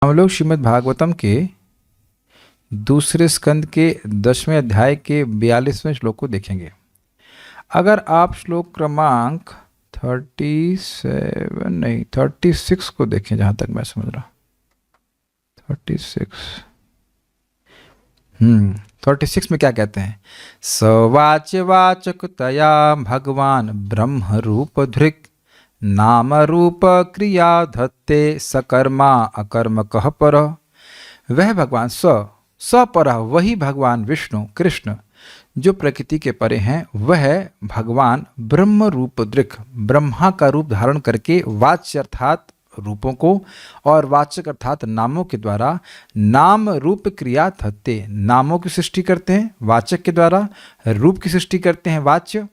हम लोग श्रीमद् भागवतम के दूसरे स्कंद के 10वें अध्याय के 42वें श्लोक को देखेंगे। अगर आप श्लोक क्रमांक 36 को देखें, जहाँ तक मैं समझ रहा 36 में क्या कहते हैं? सवाच्यवाचकतया भगवान ब्रह्म रूप धृक् नाम रूप क्रिया धत्ते सकर्मा अकर्म कह पर। वह भगवान पर, वही भगवान विष्णु कृष्ण जो प्रकृति के परे हैं, वह भगवान ब्रह्म रूप दृक् ब्रह्मा का रूप धारण करके वाच्य अर्थात रूपों को और वाचक अर्थात नामों के द्वारा नाम रूप क्रिया धत्ते नामों की सृष्टि करते हैं वाचक के द्वारा, रूप की सृष्टि करते हैं वाच्य,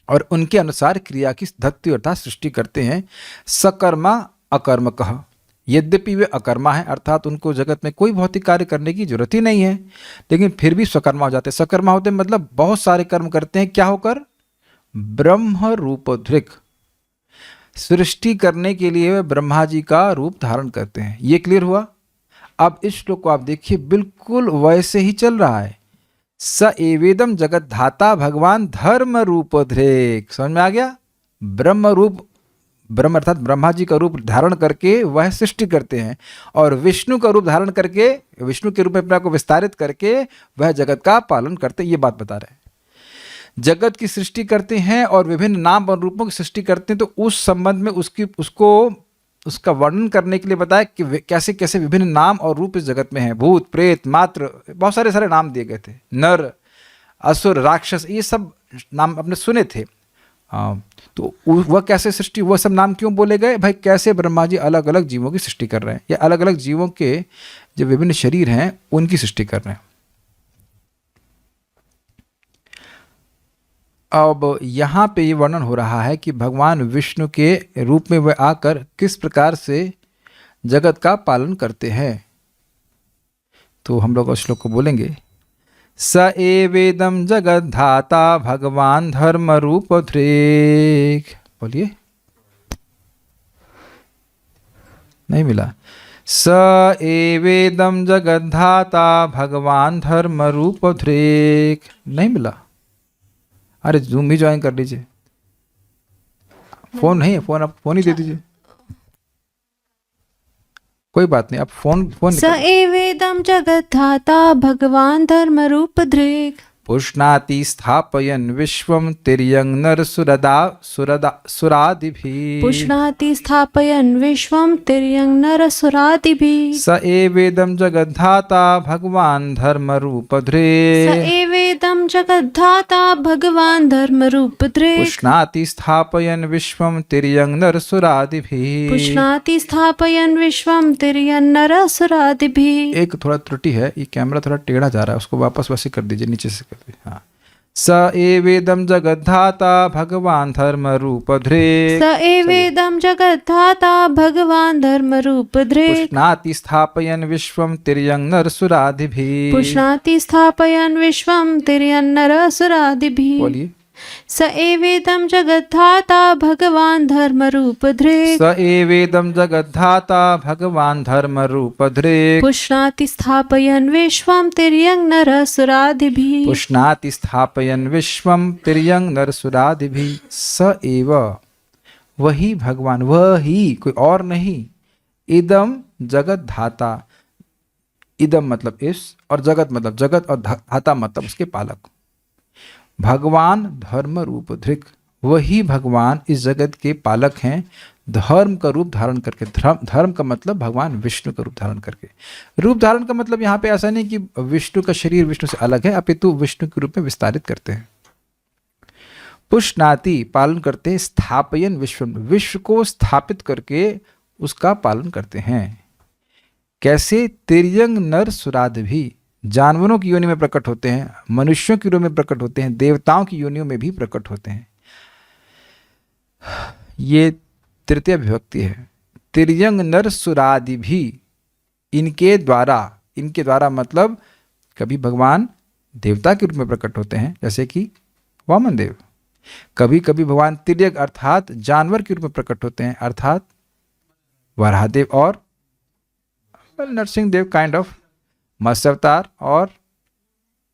और उनके अनुसार क्रिया की धत्ते अर्थात सृष्टि करते हैं। सकर्मा अकर्म कह, यद्यपि वे अकर्मा है अर्थात उनको जगत में कोई भौतिक कार्य करने की जरूरत ही नहीं है, लेकिन फिर भी स्वकर्मा हो जाते हैं। सकर्मा होते मतलब बहुत सारे कर्म करते हैं, क्या होकर? ब्रह्म रूप धृक्, सृष्टि करने के लिए वे ब्रह्मा जी का रूप धारण करते हैं। ये क्लियर हुआ? अब इस श्लोक को आप देखिए, बिल्कुल वैसे ही चल रहा है। स एवेदम जगत धाता भगवान धर्म रूप धृक्, समझ में आ गया? ब्रह्म रूप, ब्रह्म अर्थात ब्रह्मा जी का रूप धारण करके वह सृष्टि करते हैं, और विष्णु का रूप धारण करके, विष्णु के रूप में अपने को विस्तारित करके वह जगत का पालन करते हैं। ये बात बता रहे हैं, जगत की सृष्टि करते हैं और विभिन्न नाम और रूपों की सृष्टि करते हैं। तो उस संबंध में उसका वर्णन करने के लिए बताया कि कैसे कैसे विभिन्न नाम और रूप इस जगत में हैं। भूत प्रेत मात्र, बहुत सारे नाम दिए गए थे, नर असुर राक्षस, ये सब नाम आपने सुने थे। तो वह कैसे सृष्टि, वह सब नाम क्यों बोले गए? भाई कैसे ब्रह्मा जी अलग अलग जीवों की सृष्टि कर रहे हैं, या अलग अलग जीवों के जो विभिन्न शरीर हैं उनकी सृष्टि कर रहे हैं। अब यहाँ पे ये वर्णन हो रहा है कि भगवान विष्णु के रूप में वह आकर किस प्रकार से जगत का पालन करते हैं। तो हम लोग उस श्लोक को बोलेंगे। स एवेदम जगत धाता भगवान धर्म रूप धृक्, बोलिए, नहीं मिला। स एवेदम जगत धाता भगवान धर्म रूप धृक्, नहीं मिला। अरे जूम भी ज्वाइन कर लीजिए, फोन नहीं है, फोन आप फोन ही दे दीजिए, कोई बात नहीं, आप फोन स एवेदं जगद्धाता भगवान धर्म रूप धृक् पुष्णाति स्थापयन् विश्वं तिर्यं नर सुरादिभिः। पुष्णाति स्थापयन् विश्वं तिर्यं नरसुरादिभिः। स एवेदं जगद्धाता भगवान धर्म रूप धृक्। स एवेदं जगद्धाता भगवान धर्म रूप धृक् पुष्णाति स्थापयन् विश्वं तिर्यं नर सुरादिभिः। पुष्णाति स्थापयन् विश्वं तिर्यं नरसुरादिभिः। एक थोड़ा त्रुटि है, ये कैमरा थोड़ा टेढ़ा जा रहा है, उसको वापस वैसे कर दीजिए, नीचे से कर दीजिए। हाँ, स एवेदं जगद्धाता भगवान धर्म रूप धृक्। स एवेदं जगद्धाता भगवान धर्म रूप धृक् पुष्णाति स्थापयन् विश्वं तिर्यं नरसुरादिभिः। पुष्णाति स्थापयन् विश्वं तिर्यं नरसुरादिभिः। बोलिए। स एवेदं जगद्धाता भगवान धर्म रूप धृक् स एवेदं जगद्धाता भगवान धर्म रूप धृक्। पुष्णाति स्थापयन् विश्वं तिर्यं नरसुरादिभिः। पुष्णाति स्थापयन् विश्वं तिर्यं नरसुरादिभिः। स एव, वही भगवान, वही, कोई और नहीं। इदम जगत धाता, इदम मतलब इस, और जगत मतलब जगत, और धाता मतलब उसके पालक। भगवान धर्म रूप धृक्, वही भगवान इस जगत के पालक हैं, धर्म का रूप धारण करके। धर्म का मतलब भगवान विष्णु का रूप धारण करके। रूप धारण का मतलब यहाँ पे ऐसा नहीं कि विष्णु का शरीर विष्णु से अलग है, अपितु विष्णु के रूप में विस्तारित करते हैं। पुष्णाति, पालन करते हैं, स्थापयन विश्वम, विश्व को स्थापित करके उसका पालन करते हैं। कैसे? तिर्यंग नर सुराद भी, जानवरों की योनि में प्रकट होते हैं, मनुष्यों की योनि में प्रकट होते हैं, देवताओं की योनियों में भी प्रकट होते हैं। ये तृतीय विभक्ति है। तिर्यंग नर सुरादि भी, इनके द्वारा मतलब कभी भगवान देवता के रूप में प्रकट होते हैं, जैसे कि वामन देव। कभी कभी भगवान तिर्यक अर्थात जानवर के रूप में प्रकट होते हैं, अर्थात वराहदेव और नरसिंह देव काइंड ऑफ, मत्स्य अवतार और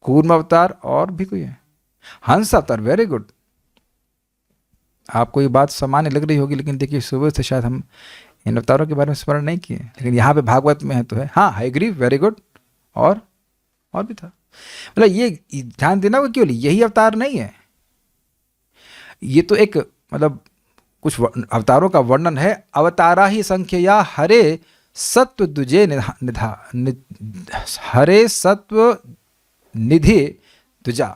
कूर्म अवतार और भी कोई है, हंस अवतार, वेरी गुड। आपको ये बात सामान्य लग रही होगी, लेकिन देखिए सुबह से शायद हम इन अवतारों के बारे में स्मरण नहीं किए, लेकिन यहाँ पे भागवत में है तो है। हाँ, हयग्रीव, वेरी गुड। और भी था। मतलब ये ध्यान देना, वो केवल यही अवतार नहीं है, ये तो एक मतलब कुछ अवतारों का वर्णन है। अवतारा ही संख्यया हरे सत्व दुजे हरे सत्व निधि दुजा।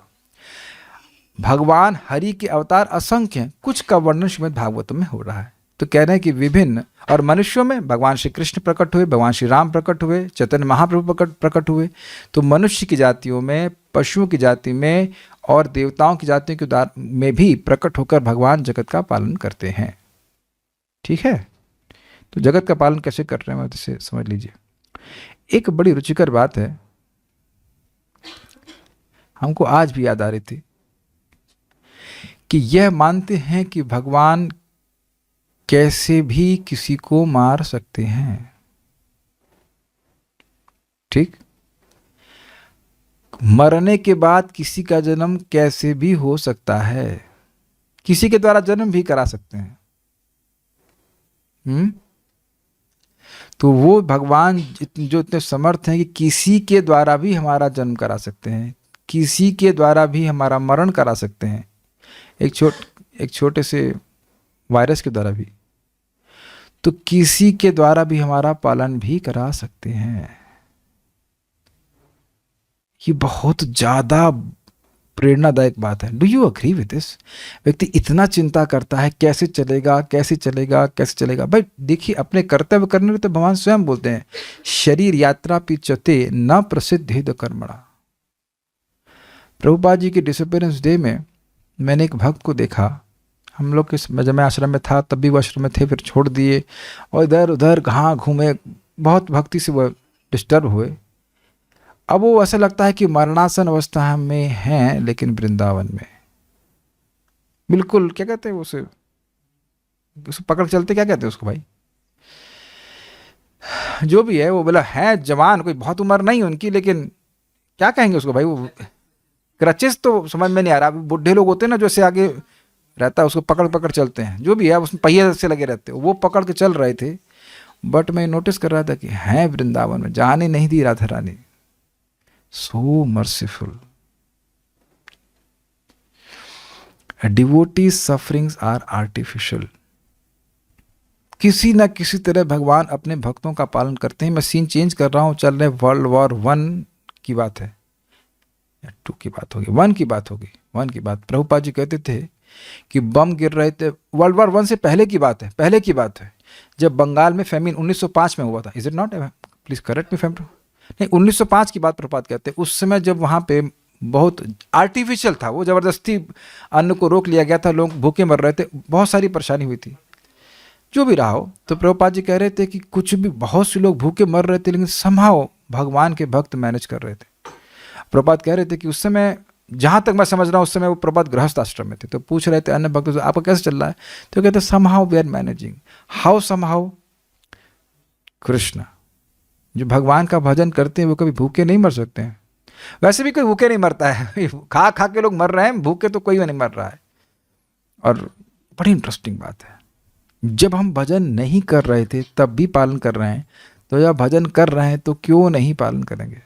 भगवान हरि के अवतार असंख्य हैं, कुछ का वर्णन श्रीमद् भागवत में हो रहा है। तो कह रहे हैं कि विभिन्न, और मनुष्यों में भगवान श्री कृष्ण प्रकट हुए, भगवान श्री राम प्रकट हुए, चैतन्य महाप्रभु प्रकट हुए। तो मनुष्य की जातियों में, पशुओं की जाति में और देवताओं की जातियों के उदार में भी प्रकट होकर भगवान जगत का पालन करते हैं। ठीक है, तो जगत का पालन कैसे कर रहे हैं इसे समझ लीजिए। एक बड़ी रुचिकर बात है, हमको आज भी याद आ रही थी, कि यह मानते हैं कि भगवान कैसे भी किसी को मार सकते हैं। ठीक, मरने के बाद किसी का जन्म कैसे भी हो सकता है, किसी के द्वारा जन्म भी करा सकते हैं। तो वो भगवान जो इतने समर्थ हैं कि किसी के द्वारा भी हमारा जन्म करा सकते हैं, किसी के द्वारा भी हमारा मरण करा सकते हैं, एक छोटे से वायरस के द्वारा भी, तो किसी के द्वारा भी हमारा पालन भी करा सकते हैं। ये बहुत ज्यादा प्रेरणादायक बात है। Do you agree with this? व्यक्ति इतना चिंता करता है कैसे चलेगा, कैसे चलेगा, कैसे चलेगा। भाई देखिए, अपने कर्तव्य करने में तो भगवान स्वयं बोलते हैं, शरीर यात्रा पिचते न प्रसिद्ध कर्मणा। प्रभुपाद जी के डिसअपीयरेंस डे में मैंने एक भक्त को देखा। हम लोग के जब मैं आश्रम में था तब भी वो आश्रम में थे, फिर छोड़ दिए और इधर उधर कहाँ घूमे, बहुत भक्ति से वो डिस्टर्ब हुए। अब वो ऐसा लगता है कि मरणासन अवस्था में हैं, लेकिन वृंदावन में बिल्कुल, क्या कहते हैं उसे पकड़ चलते, क्या कहते हैं उसको भाई, जो भी है वो बोला है जवान, कोई बहुत उम्र नहीं उनकी, लेकिन क्या कहेंगे उसको भाई, वो क्रचेस तो समझ में नहीं आ रहा। बुढ़े लोग होते हैं ना जो ऐसे आगे रहता है उसको पकड़ पकड़ चलते हैं, जो भी है उसमें पहिए से लगे रहते हैं, वो पकड़ के चल रहे थे। बट मैं नोटिस कर रहा था कि हैं वृंदावन में, जाने नहीं दी Radha Rani. So merciful. Devotees sufferings are artificial. किसी न किसी तरह भगवान अपने भक्तों का पालन करते हैं। मैं सीन चेंज कर रहा हूं, चल रहे वर्ल्ड वॉर 1 की बात है या 2 की बात होगी, 1 की बात होगी, 1 की बात। प्रभुपाद जी कहते थे कि बम गिर रहे थे, वर्ल्ड वॉर 1 से पहले की बात है, पहले की बात है, जब बंगाल में फेमिन 1905 में हुआ था। Is it not? Please correct me fame. नहीं, 1905 की बात प्रभुपाद कहते हैं। उस समय जब वहाँ पे बहुत आर्टिफिशियल था, वो जबरदस्ती अन्न को रोक लिया गया था, लोग भूखे मर रहे थे, बहुत सारी परेशानी हुई थी। जो भी रहा हो, तो प्रभुपाद जी कह रहे थे कि कुछ भी, बहुत से लोग भूखे मर रहे थे, लेकिन समहाउ भगवान के भक्त मैनेज कर रहे थे। प्रभुपाद कह रहे थे कि उस समय, जहाँ तक मैं समझ रहा हूँ, उस समय वो प्रभुपाद गृहस्थ आश्रम में थे, तो पूछ रहे थे अन्य भक्तों से आपका कैसे चल रहा है, तो कहते somehow we are managing. How somehow? Krishna जो भगवान का भजन करते हैं वो कभी भूखे नहीं मर सकते हैं। वैसे भी कोई भूखे नहीं मरता है, खा खा के लोग मर रहे हैं, भूखे तो कोई नहीं मर रहा है। और बड़ी इंटरेस्टिंग बात है, जब हम भजन नहीं कर रहे थे तब भी पालन कर रहे हैं, तो जब भजन कर रहे हैं तो क्यों नहीं पालन करेंगे।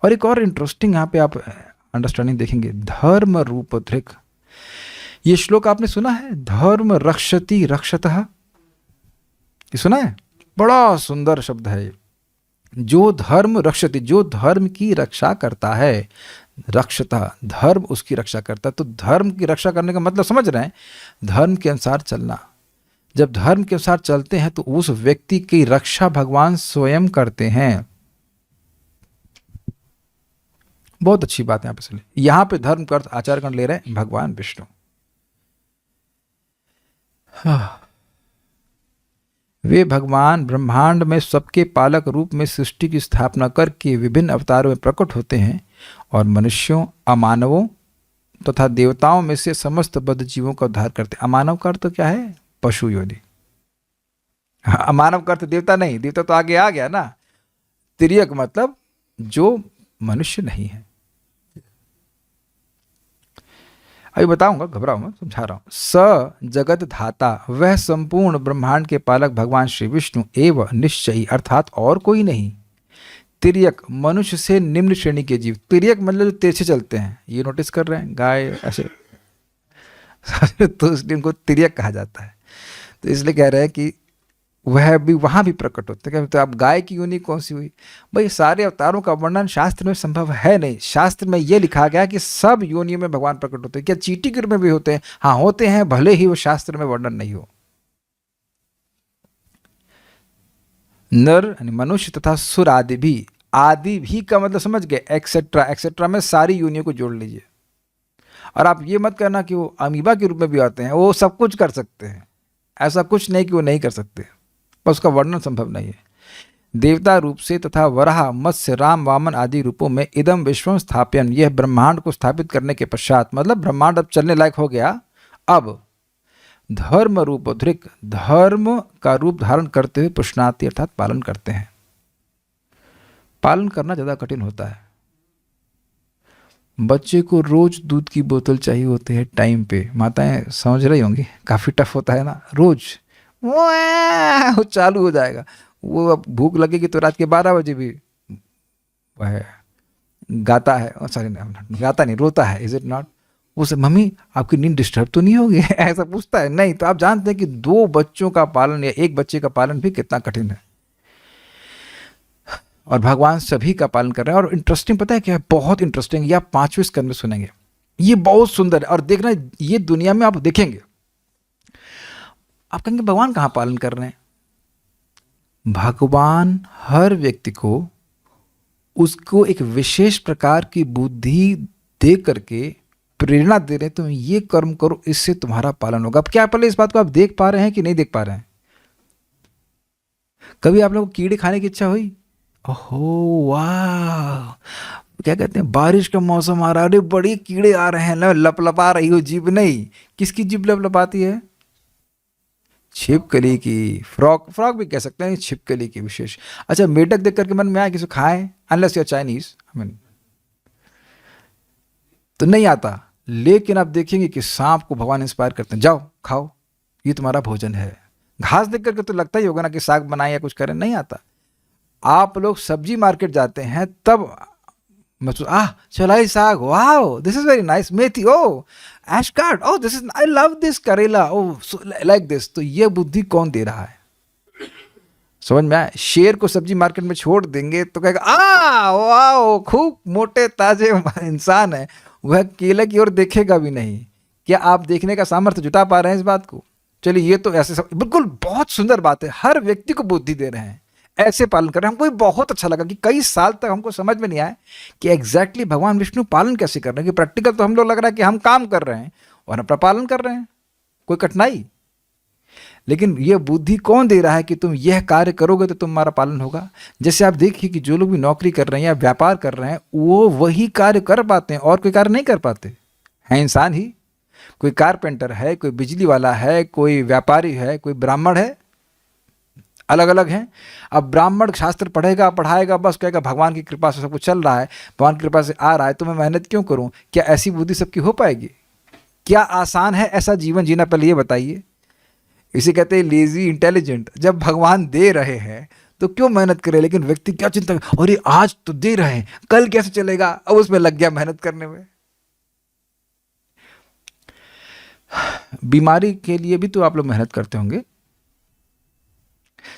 और एक और इंटरेस्टिंग यहाँ पे आप अंडरस्टैंडिंग देखेंगे, धर्म रूप धृक। ये श्लोक आपने सुना है, धर्म रक्षति रक्षतः, ये सुना है? बड़ा सुंदर शब्द है। जो धर्म रक्षति, जो धर्म की रक्षा करता है, रक्षतः, धर्म उसकी रक्षा करता है। तो धर्म की रक्षा करने का मतलब समझ रहे हैं, धर्म के अनुसार चलना। जब धर्म के अनुसार चलते हैं तो उस व्यक्ति की रक्षा भगवान स्वयं करते हैं। बहुत अच्छी बात है यहाँ पे सुनिए। यहाँ पे धर्म का अर्थ आचार्यगण ले रहे हैं भगवान विष्णु। वे भगवान ब्रह्मांड में सबके पालक रूप में सृष्टि की स्थापना करके विभिन्न अवतारों में प्रकट होते हैं और मनुष्यों, अमानवों तथा देवताओं में से समस्त बद्ध जीवों का उद्धार करते हैं। अमानव का अर्थ क्या है? पशु योनि। मानव का अर्थ देवता नहीं, देवता तो आगे आ गया ना। तिर्यक मतलब जो मनुष्य नहीं है। अभी बताऊंगा, घबराओ मत, समझा रहा हूं। स जगत धाता, वह संपूर्ण ब्रह्मांड के पालक भगवान श्री विष्णु एवं निश्चयी, अर्थात और कोई नहीं। तिर्यक मनुष्य से निम्न श्रेणी के जीव। तिर्यक मतलब जो तिरछे चलते हैं, ये नोटिस कर रहे हैं, गाय ऐसे तो इसलिए उनको तिर्यक कहा जाता है। तो इसलिए कह रहे हैं कि वह भी वहां भी प्रकट होते हैं। तो अब गाय की योनि कौन सी हुई? भाई सारे अवतारों का वर्णन शास्त्र में संभव है नहीं। शास्त्र में यह लिखा गया कि सब योनियों में भगवान प्रकट होते हैं। क्या चींटी गिर में भी होते हैं? हाँ होते हैं, भले ही वो शास्त्र में वर्णन नहीं हो। नर यानी मनुष्य तथा सुर आदि भी। आदि भी का मतलब समझ गए, एक्सेट्रा एक्सेट्रा में सारी योनियों को जोड़ लीजिए। और आप ये मत करना कि वो अमीबा के रूप में भी आते हैं, वो सब कुछ कर सकते हैं। ऐसा कुछ नहीं कि वो नहीं कर सकते, पर उसका वर्णन संभव नहीं है। देवता रूप से तथा वराह, मत्स्य, राम, वामन आदि रूपों में इदम विश्वम स्थापयन, यह ब्रह्मांड को स्थापित करने के पश्चात, मतलब ब्रह्मांड अब चलने लायक हो गया, अब धर्म रूप धृक, धर्म का रूप धारण करते हुए पुष्णाति अर्थात पालन करते हैं। पालन करना ज़्यादा कठिन होता है। बच्चे को रोज दूध की बोतल चाहिए होती है टाइम पे। माताएं समझ रही होंगी, काफ़ी टफ होता है ना। रोज वो चालू हो जाएगा। वो अब भूख लगेगी तो रात के 12 बजे भी वह गाता है, सॉरी गाता नहीं, रोता है, इज इट नॉट? उसे मम्मी आपकी नींद डिस्टर्ब तो नहीं होगी ऐसा पूछता है। नहीं, तो आप जानते हैं कि 2 बच्चों का पालन या एक बच्चे का पालन भी कितना कठिन है। और भगवान सभी का पालन कर रहे हैं। और इंटरेस्टिंग पता है क्या है? बहुत इंटरेस्टिंग, ये आप 5वें स्कंद में सुनेंगे। ये बहुत सुंदर है। और देखना, ये दुनिया में आप देखेंगे, आप कहेंगे भगवान कहाँ पालन कर रहे हैं? भगवान हर व्यक्ति को उसको एक विशेष प्रकार की बुद्धि दे करके प्रेरणा दे रहे हैं, तुम ये कर्म करो, इससे तुम्हारा पालन होगा। अब क्या पहले इस बात को आप देख पा रहे हैं कि नहीं देख पा रहे हैं? कभी आप लोगों को कीड़े खाने की इच्छा हुई? ओहो वाह, क्या कहते हैं, बारिश का मौसम आ रहा है, अरे बड़े कीड़े आ रहे हैं, लपलपा रही हो जीभ। नहीं, किसकी जीभ लपलपाती है? छिपकली की। फ्रॉग भी कह सकते हैं, छिपकली की विशेष। अच्छा, मेढक देख करके मन में आया किसी खाएं? Unless you are Chinese, I mean, तो नहीं आता। लेकिन आप देखेंगे कि सांप को भगवान इंस्पायर करते हैं, जाओ खाओ, ये तुम्हारा भोजन है। घास देख करके तो लगता ही होगा ना कि साग बनाए या कुछ करें, नहीं आता। आप लोग सब्जी मार्केट जाते हैं तब मतलब चलाई साग, wow this is very nice, methi, oh एशकार्ड, oh this is, I love this, karela, oh like this. तो ये बुद्धि कौन दे रहा है? समझ में आया? शेर को सब्जी मार्केट में छोड़ देंगे तो कहेगा वाओ खूब मोटे ताजे इंसान है, वह केले की ओर देखेगा भी नहीं। क्या आप देखने का सामर्थ्य जुटा पा रहे हैं इस बात को? चलिए, ये तो ऐसे सब बिल्कुल बहुत सुंदर बात है। हर व्यक्ति को बुद्धि दे रहे हैं, ऐसे पालन कर रहे हैं। हमको ये बहुत अच्छा लगा कि कई साल तक हमको समझ में नहीं आया कि एग्जैक्टली भगवान विष्णु पालन कैसे कर रहे हैं। कि प्रैक्टिकल तो हम लोग लग रहा है कि हम काम कर रहे हैं और अपना पालन कर रहे हैं, कोई कठिनाई। लेकिन यह बुद्धि कौन दे रहा है कि तुम यह कार्य करोगे तो तुम्हारा पालन होगा? जैसे आप देखिए कि जो लोग भी नौकरी कर रहे हैं या व्यापार कर रहे हैं, वो वही कार्य कर पाते हैं और कोई कार्य नहीं कर पाते हैं। इंसान ही, कोई कारपेंटर है, कोई बिजली वाला है, कोई व्यापारी है, कोई ब्राह्मण है, अलग अलग हैं। अब ब्राह्मण शास्त्र पढ़ेगा पढ़ाएगा, बस कहेगा भगवान की कृपा से सब कुछ चल रहा है, भगवान की कृपा से आ रहा है, तो मैं मेहनत क्यों करूं? क्या ऐसी बुद्धि सबकी हो पाएगी? क्या आसान है ऐसा जीवन जीना? पहले ये बताइए। इसे कहते हैं लेजी इंटेलिजेंट। जब भगवान दे रहे हैं तो क्यों मेहनत करे? लेकिन व्यक्ति क्या चिंता, अरे आज तो दे रहे हैं, कल कैसे चलेगा? अब उसमें लग गया मेहनत करने में। बीमारी के लिए भी तो आप लोग मेहनत करते होंगे।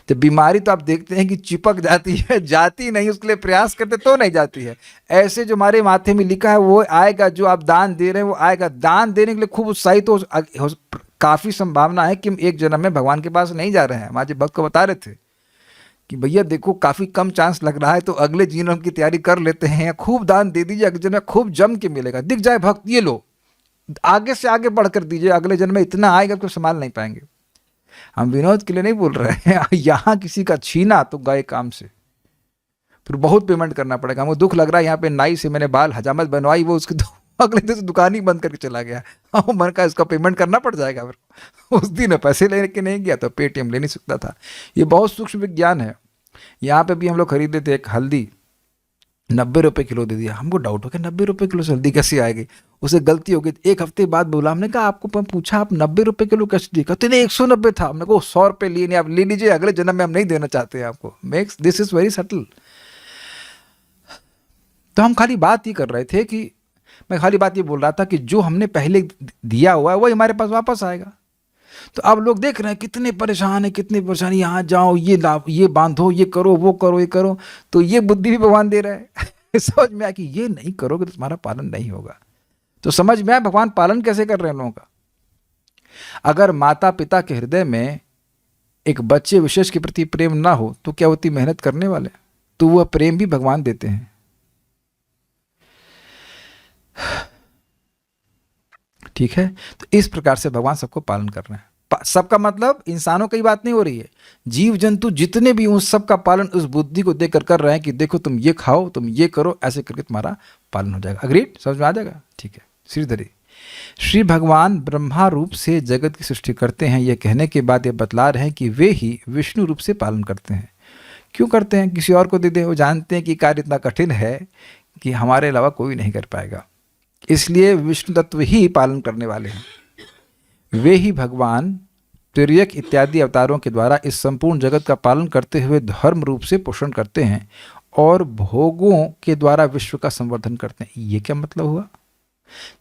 तो बीमारी तो आप देखते हैं कि चिपक जाती है, जाती नहीं, उसके लिए प्रयास करते तो नहीं जाती है। ऐसे जो हमारे माथे में लिखा है वो आएगा, जो आप दान दे रहे हैं वो आएगा। दान देने के लिए खूब उत्साहित हो, काफ़ी संभावना है कि हम एक जन्म में भगवान के पास नहीं जा रहे हैं। हमारे भक्त को बता रहे थे कि भैया देखो काफ़ी कम चांस लग रहा है, तो अगले जन्म की तैयारी कर लेते हैं, खूब दान दे दीजिए, अगले जन्म में खूब जम के मिलेगा। दिख जाए भक्त, ये लो, आगे से आगे बढ़कर दीजिए, अगले जन्म में इतना आएगा कि संभाल नहीं पाएंगे। हम विनोद के लिए नहीं बोल रहे हैं। यहाँ किसी का छीना तो गए काम से, फिर बहुत पेमेंट करना पड़ेगा। हमको दुख लग रहा है, यहाँ पे नाई से मैंने बाल हजामत बनवाई, वो उसकी अगले दिन से दुकान ही बंद करके चला गया। हाँ, मन का इसका पेमेंट करना पड़ जाएगा मेरे को। उस दिन पैसे लेके नहीं गया तो पेटीएम ले नहीं सकता था। ये बहुत सूक्ष्म विज्ञान है। यहाँ पे भी हम लोग खरीदे थे एक हल्दी, 90 रुपये किलो दे दिया। हमको डाउट हो गया 90 रुपये किलो से हल्दी कैसी आएगी। उसे गलती हो गई। एक हफ्ते बाद बोला, हमने कहा आपको पूछा आप 90 रुपये किलो कैसे दिए? कहते नहीं 190 था। हमने कहा 100 रुपये लिए नहीं, आप ले लीजिए, अगले जन्म में हम नहीं देना चाहते हैं आपको। Makes this is very subtle. तो हम खाली बात ये कर रहे थे कि मैं खाली बात ये बोल रहा था कि जो हमने पहले दिया हुआ है वही हमारे पास वापस आएगा। तो अब लोग देख रहे हैं कितने परेशान है, कितनी परेशानी, यहाँ जाओ, ये लाभ, ये बांधो, ये करो, वो करो, ये करो। तो ये बुद्धि भी भगवान दे रहा है। समझ में आया कि ये नहीं करोगे तो तुम्हारा पालन नहीं होगा। तो समझ में आया भगवान पालन कैसे कर रहे हैं लोगों का। अगर माता पिता के हृदय में एक बच्चे विशेष के प्रति प्रेम ना हो तो क्या होती मेहनत करने वाले, तो वह प्रेम भी भगवान देते हैं। ठीक है, तो इस प्रकार से भगवान सबको पालन कर रहे हैं। सबका मतलब इंसानों की बात नहीं हो रही है, जीव जंतु जितने भी उन सब का पालन उस बुद्धि को देकर कर रहे हैं कि देखो तुम ये खाओ, तुम ये करो, ऐसे करके तुम्हारा पालन हो जाएगा। अग्रीड, समझ में आ जाएगा? ठीक है। श्रीधरी, श्री भगवान ब्रह्मा रूप से जगत की सृष्टि करते हैं, यह कहने के बाद ये बतला रहे हैं कि वे ही विष्णु रूप से पालन करते हैं। क्यों करते हैं? किसी और को दे दे। वो जानते हैं कि कार्य इतना कठिन है कि हमारे अलावा कोई नहीं कर पाएगा, इसलिए विष्णु तत्व ही पालन करने वाले हैं। वे ही भगवान तिर्यक इत्यादि अवतारों के द्वारा इस संपूर्ण जगत का पालन करते हुए धर्म रूप से पोषण करते हैं और भोगों के द्वारा विश्व का संवर्धन करते हैं। ये क्या मतलब हुआ?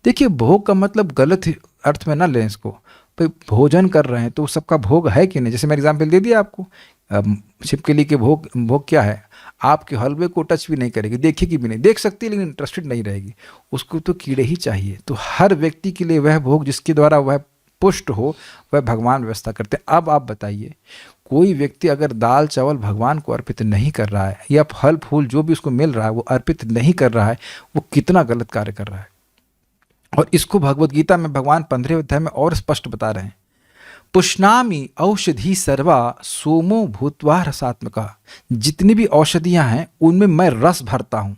देखिए, भोग का मतलब गलत अर्थ में ना लें इसको। भाई भोजन कर रहे हैं तो सबका भोग है कि नहीं? जैसे मैं एग्जाम्पल दे दिया आपको, छिपकली के भोग क्या है? आपके हलवे को टच भी नहीं करेगी, देखेगी भी नहीं, देख सकती है लेकिन इंटरेस्टेड नहीं रहेगी, उसको तो कीड़े ही चाहिए। तो हर व्यक्ति के लिए वह भोग जिसके द्वारा वह पुष्ट हो वह भगवान व्यवस्था करते हैं। अब आप बताइए, कोई व्यक्ति अगर दाल चावल भगवान को अर्पित नहीं कर रहा है या फल फूल जो भी उसको मिल रहा है वो अर्पित नहीं कर रहा है, वो कितना गलत कार्य कर रहा है। और इसको भगवत गीता में भगवान 15वें अध्याय में और स्पष्ट बता रहे हैं। पुष्णामि औषधि सर्वा सोमो भूत्वा रसात्मका। जितनी भी औषधियां हैं उनमें मैं रस भरता हूं।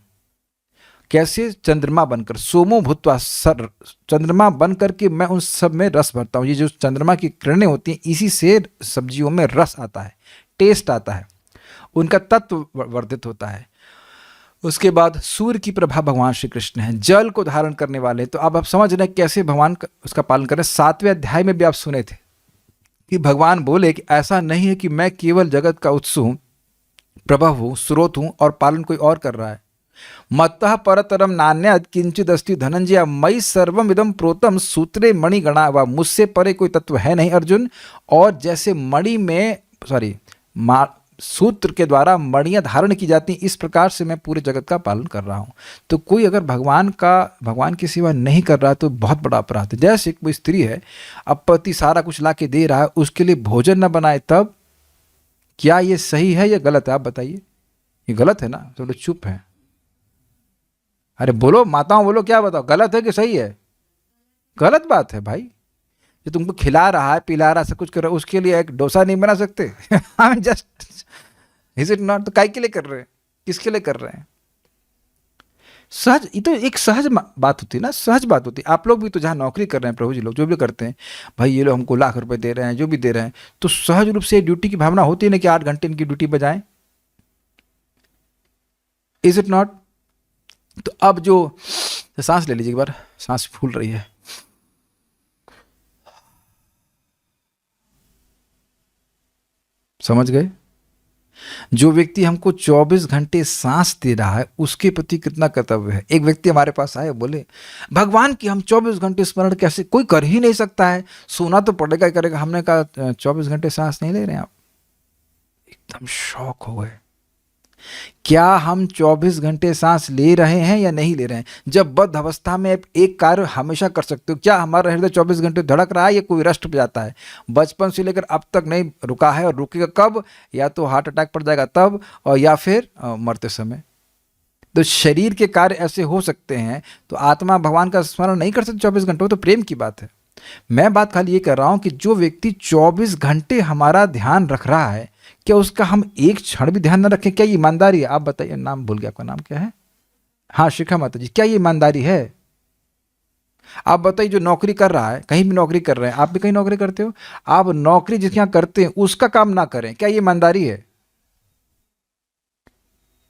कैसे? चंद्रमा बनकर, सोमो भूत्वा, चंद्रमा बनकर के मैं उन सब में रस भरता हूं। ये जो चंद्रमा की किरणें होती हैं इसी से सब्जियों में रस आता है, टेस्ट आता है, उनका तत्व वर्धित होता है। उसके बाद सूर्य की प्रभा भगवान श्री कृष्ण है, जल को धारण करने वाले। तो अब आप समझ रहे हैं कैसे भगवान उसका पालन कर रहे हैं। 7वें अध्याय में भी आप सुने थे कि भगवान बोले कि ऐसा नहीं है कि मैं केवल जगत का उत्स हूं, प्रभव हूं, स्रोत हूं और पालन कोई और कर रहा है। मत्तः परतरम नान्यद किंचिद अस्ति धनंजय मयि सर्वम इदम प्रोतम सूत्रे मणि गणा व। मुझसे परे कोई तत्व है नहीं अर्जुन। और जैसे मणि में सूत्र के द्वारा मणियां धारण की जाती हैं, इस प्रकार से मैं पूरे जगत का पालन कर रहा हूं। तो कोई अगर भगवान की सेवा नहीं कर रहा है तो बहुत बड़ा अपराध है। जैसे कोई स्त्री है, अब पति सारा कुछ ला के दे रहा है, उसके लिए भोजन न बनाए, तब क्या ये सही है या गलत है? आप बताइए। ये गलत है ना? तो चुप है। अरे बोलो माताओं, बोलो, क्या बताओ, गलत है कि सही है? गलत बात है भाई। जो तुमको खिला रहा है, पिला रहा है, सब कुछ कर रहा है, उसके लिए एक डोसा नहीं बना सकते? हम जस्ट इज इट नॉट? तो काय के लिए कर रहे हैं? किसके लिए कर रहे हैं? सहज, ये तो एक सहज बात होती है ना, सहज बात होती है। आप लोग भी तो जहाँ नौकरी कर रहे हैं, प्रभु जी लोग जो भी करते हैं, भाई ये लोग हमको लाख रुपए दे रहे हैं, जो भी दे रहे हैं, तो सहज रूप से ड्यूटी की भावना होती है ना कि 8 घंटे इनकी ड्यूटी बजाएं। Is it not? तो अब जो सांस ले लीजिए एक बार, सांस फूल रही है। समझ गए? जो व्यक्ति हमको 24 घंटे सांस दे रहा है उसके प्रति कितना कर्तव्य है। एक व्यक्ति हमारे पास आए, बोले भगवान की हम 24 घंटे स्मरण कैसे, कोई कर ही नहीं सकता है, सोना तो पड़ेगा ही करेगा। हमने कहा 24 घंटे सांस नहीं ले रहे हैं आप? एकदम शॉक हो गए। क्या हम 24 घंटे सांस ले रहे हैं या नहीं ले रहे हैं? जब बद्ध अवस्था में एक कार्य हमेशा कर सकते हो, क्या हमारा हृदय 24 घंटे धड़क रहा है या कोई रस्ट पे जाता है? बचपन से लेकर अब तक नहीं रुका है, और रुकेगा कब? या तो हार्ट अटैक पड़ जाएगा तब, और या फिर मरते समय। तो शरीर के कार्य ऐसे हो सकते हैं, तो आत्मा भगवान का स्मरण नहीं कर सकते 24 घंटों, तो प्रेम की बात है। मैं बात खाली ये कर रहा हूं कि जो व्यक्ति 24 घंटे हमारा ध्यान रख रहा है, क्या उसका हम एक क्षण भी ध्यान न रखें? क्या ये ईमानदारी है? आप बताइए। नाम भूल गया, आपका नाम क्या है? हाँ, शिखा माता जी, क्या ये ईमानदारी है? आप बताइए, जो नौकरी कर रहा है, कहीं भी नौकरी कर रहे हैं, आप भी कहीं नौकरी करते हो, आप नौकरी जिसके यहाँ करते हैं उसका काम ना करें, क्या ये ईमानदारी है?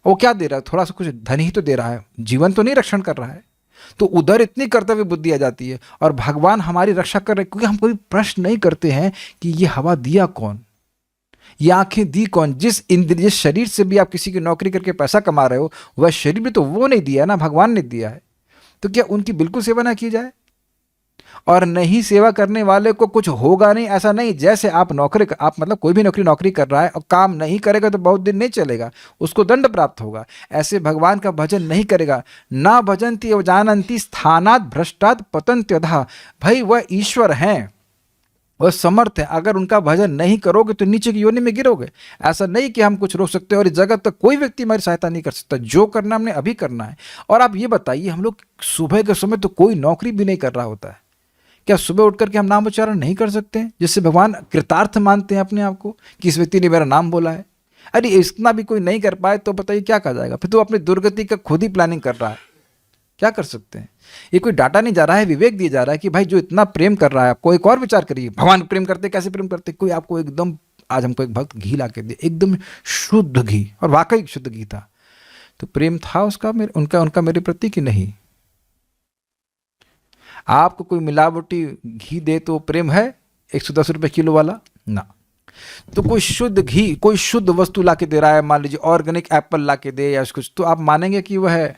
वो क्या दे रहा है? थोड़ा सा कुछ धन ही तो दे रहा है, जीवन तो नहीं रक्षण कर रहा है। तो उधर इतनी कर्तव्य बुद्धि आ जाती है, और भगवान हमारी रक्षा कर रहे, क्योंकि हम कोई प्रश्न नहीं करते हैं कि ये हवा दिया कौन, ये आंखें दी कौन, जिस शरीर से भी आप किसी की नौकरी करके पैसा कमा रहे हो, वह शरीर भी तो वो नहीं दिया ना, भगवान ने दिया है। तो क्या उनकी बिल्कुल सेवा ना की जाए? और नहीं, सेवा करने वाले को कुछ होगा नहीं, ऐसा नहीं। जैसे आप आप मतलब कोई भी नौकरी कर रहा है और काम नहीं करेगा तो बहुत दिन नहीं चलेगा, उसको दंड प्राप्त होगा। ऐसे भगवान का भजन नहीं करेगा, ना भजन्ति अवजानन्ति स्थानात् भ्रष्टात् पतन्त्यधः। भाई वह ईश्वर हैं, वह समर्थ है, अगर उनका भजन नहीं करोगे तो नीचे की योनि में गिरोगे। ऐसा नहीं कि हम कुछ रोक सकते हैं, और इस जगत तक कोई व्यक्ति हमारी सहायता नहीं कर सकता। जो करना हमने अभी करना है। और आप ये बताइए, हम लोग सुबह के समय तो कोई नौकरी भी नहीं कर रहा होता है, क्या सुबह उठ करके हम नाम उच्चारण नहीं कर सकते हैं, जिससे भगवान कृतार्थ मानते हैं अपने आप को कि इस व्यक्ति ने मेरा नाम बोला है? अरे इतना भी कोई नहीं कर पाए तो बताइए क्या कहा जाएगा? फिर तो अपनी दुर्गति का खुद ही प्लानिंग कर रहा है, क्या कर सकते हैं? ये कोई डाटा नहीं जा रहा है, विवेक दिया जा रहा है कि भाई जो इतना प्रेम कर रहा है, आपको एक और विचार करिए, भगवान प्रेम करते कैसे प्रेम करते? कोई आपको एकदम, आज हमको एक भक्त घी ला के दे, एकदम शुद्ध घी, और वाकई शुद्ध घी था, तो प्रेम था उसका उनका मेरे प्रति कि नहीं? आपको कोई मिलावटी घी दे तो प्रेम है? 110 रुपये किलो वाला ना। तो कोई शुद्ध घी, कोई शुद्ध वस्तु ला के दे रहा है, मान लीजिए ऑर्गेनिक एप्पल ला के दे या कुछ, तो आप मानेंगे कि वह है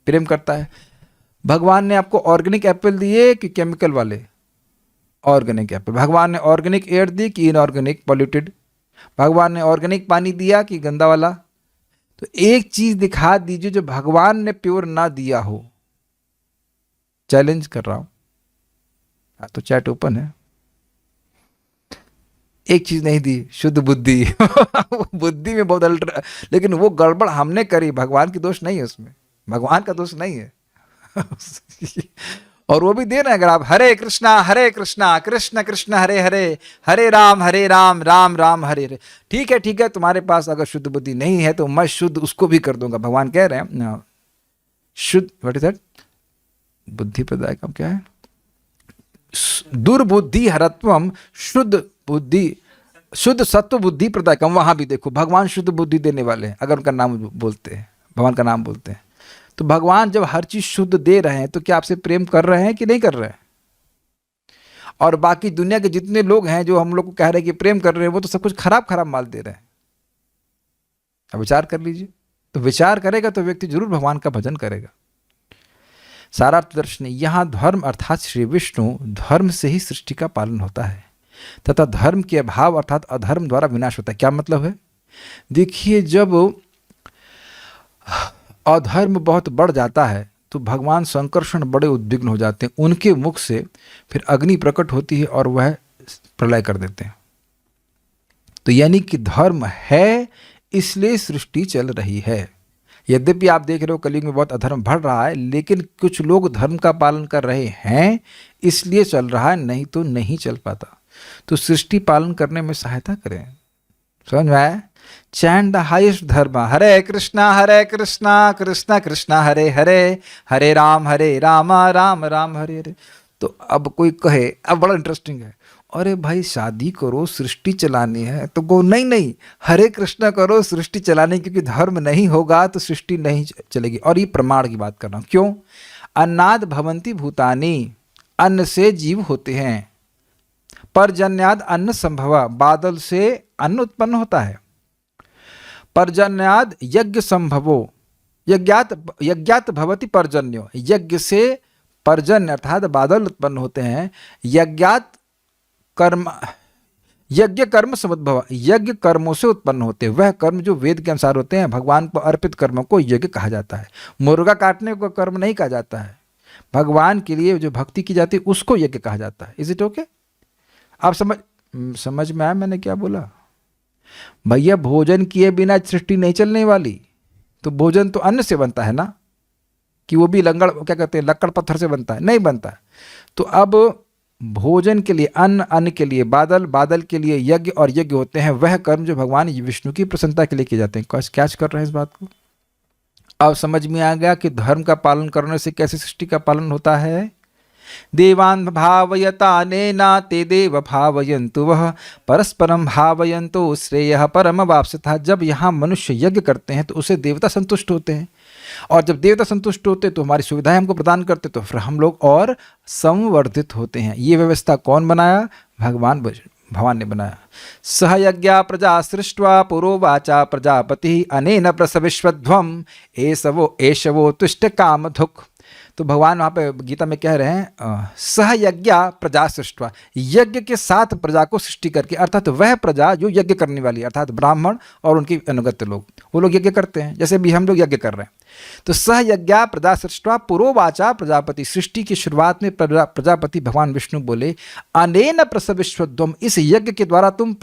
प्रेम करता है? भगवान ने आपको ऑर्गेनिक एप्पल दिए कि केमिकल वाले? Organic Apple. भगवान ने ऑर्गेनिक एयर दी कि इनऑर्गेनिक पॉल्यूटेड? भगवान ने ऑर्गेनिक पानी दिया कि गंदा वाला? तो एक चीज दिखा दीजिए जो भगवान ने प्योर ना दिया हो। चैलेंज कर रहा हूं, तो चैट ओपन है। एक चीज नहीं दी, शुद्ध बुद्धि। बुद्धि में बहुत अल्टर, लेकिन वो गड़बड़ हमने करी, भगवान की दोष नहीं है उसमें, भगवान का दोष नहीं है। और वो भी दे रहे हैं, अगर आप हरे कृष्णा कृष्ण कृष्ण हरे हरे, हरे राम राम राम हरे हरे, ठीक है, तुम्हारे पास अगर शुद्ध बुद्धि नहीं है तो मैं शुद्ध उसको भी कर दूंगा। भगवान कह रहे हैं शुद्ध, व्हाट इज दैट? बुद्धि प्रदायक क्या है? दुर्बुद्धि हरत्वम शुद्ध बुद्धि, शुद्ध सत्व बुद्धि प्रदायकम। वहां भी देखो, भगवान शुद्ध बुद्धि देने वाले हैं, अगर उनका नाम बोलते हैं, भगवान का नाम बोलते हैं। तो भगवान जब हर चीज शुद्ध दे रहे हैं तो क्या आपसे प्रेम कर रहे हैं कि नहीं कर रहे हैं? और बाकी दुनिया के जितने लोग हैं जो हम लोग को कह रहे हैं कि प्रेम कर रहे हैं, वो तो सब कुछ खराब माल दे रहे हैं। अब विचार कर लीजिए। तो विचार करेगा तो व्यक्ति जरूर भगवान का भजन करेगा। सारार्थ दर्शनी, यहाँ धर्म अर्थात श्री विष्णु, धर्म से ही सृष्टि का पालन होता है, तथा धर्म के अभाव अर्थात अधर्म द्वारा विनाश होता है। क्या मतलब है? देखिए, जब अधर्म बहुत बढ़ जाता है तो भगवान संकर्षण बड़े उद्विग्न हो जाते हैं, उनके मुख से फिर अग्नि प्रकट होती है और वह प्रलय कर देते हैं। तो यानी कि धर्म है, इसलिए सृष्टि चल रही है। यद्यपि आप देख रहे हो कलयुग में बहुत अधर्म बढ़ रहा है, लेकिन कुछ लोग धर्म का पालन कर रहे हैं, इसलिए चल रहा है, नहीं तो नहीं चल पाता। तो सृष्टि पालन करने में सहायता करें। समझ में आया? चैंट द हाईएस्ट धर्म, हरे कृष्णा कृष्ण कृष्ण हरे हरे, हरे राम राम राम हरे हरे। तो अब कोई कहे, अब बड़ा इंटरेस्टिंग है, अरे भाई शादी करो, सृष्टि चलानी है, तो गो नहीं, हरे कृष्णा करो, सृष्टि चलाने, क्योंकि धर्म नहीं होगा तो सृष्टि नहीं चलेगी। और ये प्रमाण की बात कर रहा हूं। क्यों? अन्नाद भवंती भूतानी, अन्न से जीव होते हैं। पर्जन्याद अन्न संभवा, बादल से अन्न उत्पन्न होता है। पर्जन्याद यज्ञ संभवो, यज्ञात भवति पर्जन्यो, यज्ञ से पर्जन्य अर्थात बादल उत्पन्न होते हैं। यज्ञात कर्म, यज्ञ कर्म समुद्भव, यज्ञ कर्मों से उत्पन्न होते हैं। वह कर्म जो वेद के अनुसार होते हैं, भगवान को अर्पित कर्मों को यज्ञ कहा जाता है। मुर्गा काटने को कर्म नहीं कहा जाता है, भगवान के लिए जो भक्ति की जाती है उसको यज्ञ कहा जाता है। Is it okay? आप समझ में आया मैंने क्या बोला? भैया भोजन किए बिना सृष्टि नहीं चलने वाली। तो भोजन तो अन्न से बनता है ना, कि वो भी क्या कहते हैं, लक्कड़ पत्थर से बनता है? नहीं बनता है। तो अब भोजन के लिए अन्न, अन्न के लिए बादल, बादल के लिए यज्ञ, और यज्ञ होते हैं वह कर्म जो भगवान विष्णु की प्रसन्नता के लिए किए जाते हैं। कैच कर रहे हैं इस बात को? अब समझ में आ गया कि धर्म का पालन करने से कैसे सृष्टि का पालन होता है। देवान् भावयतानेन ते देव भावयन्तु वः परस्परम भावयन्तो श्रेयः परमवाप्स्यथः। जब यहाँ मनुष्य यज्ञ करते हैं तो उसे देवता संतुष्ट होते हैं, और जब देवता संतुष्ट होते हैं तो हमारी सुविधाएं हमको प्रदान करते, तो फिर हम लोग और संवर्धित होते हैं। ये व्यवस्था कौन बनाया? भगवान ने बनाया। सह यज्ञा प्रजा सृष्ट्वा पुरोवाचा प्रजापति अनेन प्रसविश्वध्वम एषवो तुष्ट कामधुक्। तो भगवान वहाँ पे गीता में कह रहे हैं सह यज्ञा प्रजा सृष्ट्वा, यज्ञ के साथ प्रजा को सृष्टि करके, अर्थात वह प्रजा जो यज्ञ करने वाली है, अर्थात ब्राह्मण और उनके अनुगत्य लोग, वो लोग यज्ञ करते हैं जैसे भी हम लोग यज्ञ कर रहे हैं। तो सह यज्ञा प्रजा सृष्ट्वा पुरोवाचा प्रजापति, सृष्टि की शुरुआत में प्रजापति भगवान विष्णु बोले अनेन प्रसविश्वध्वम, इस यज्ञ के द्वारा तुम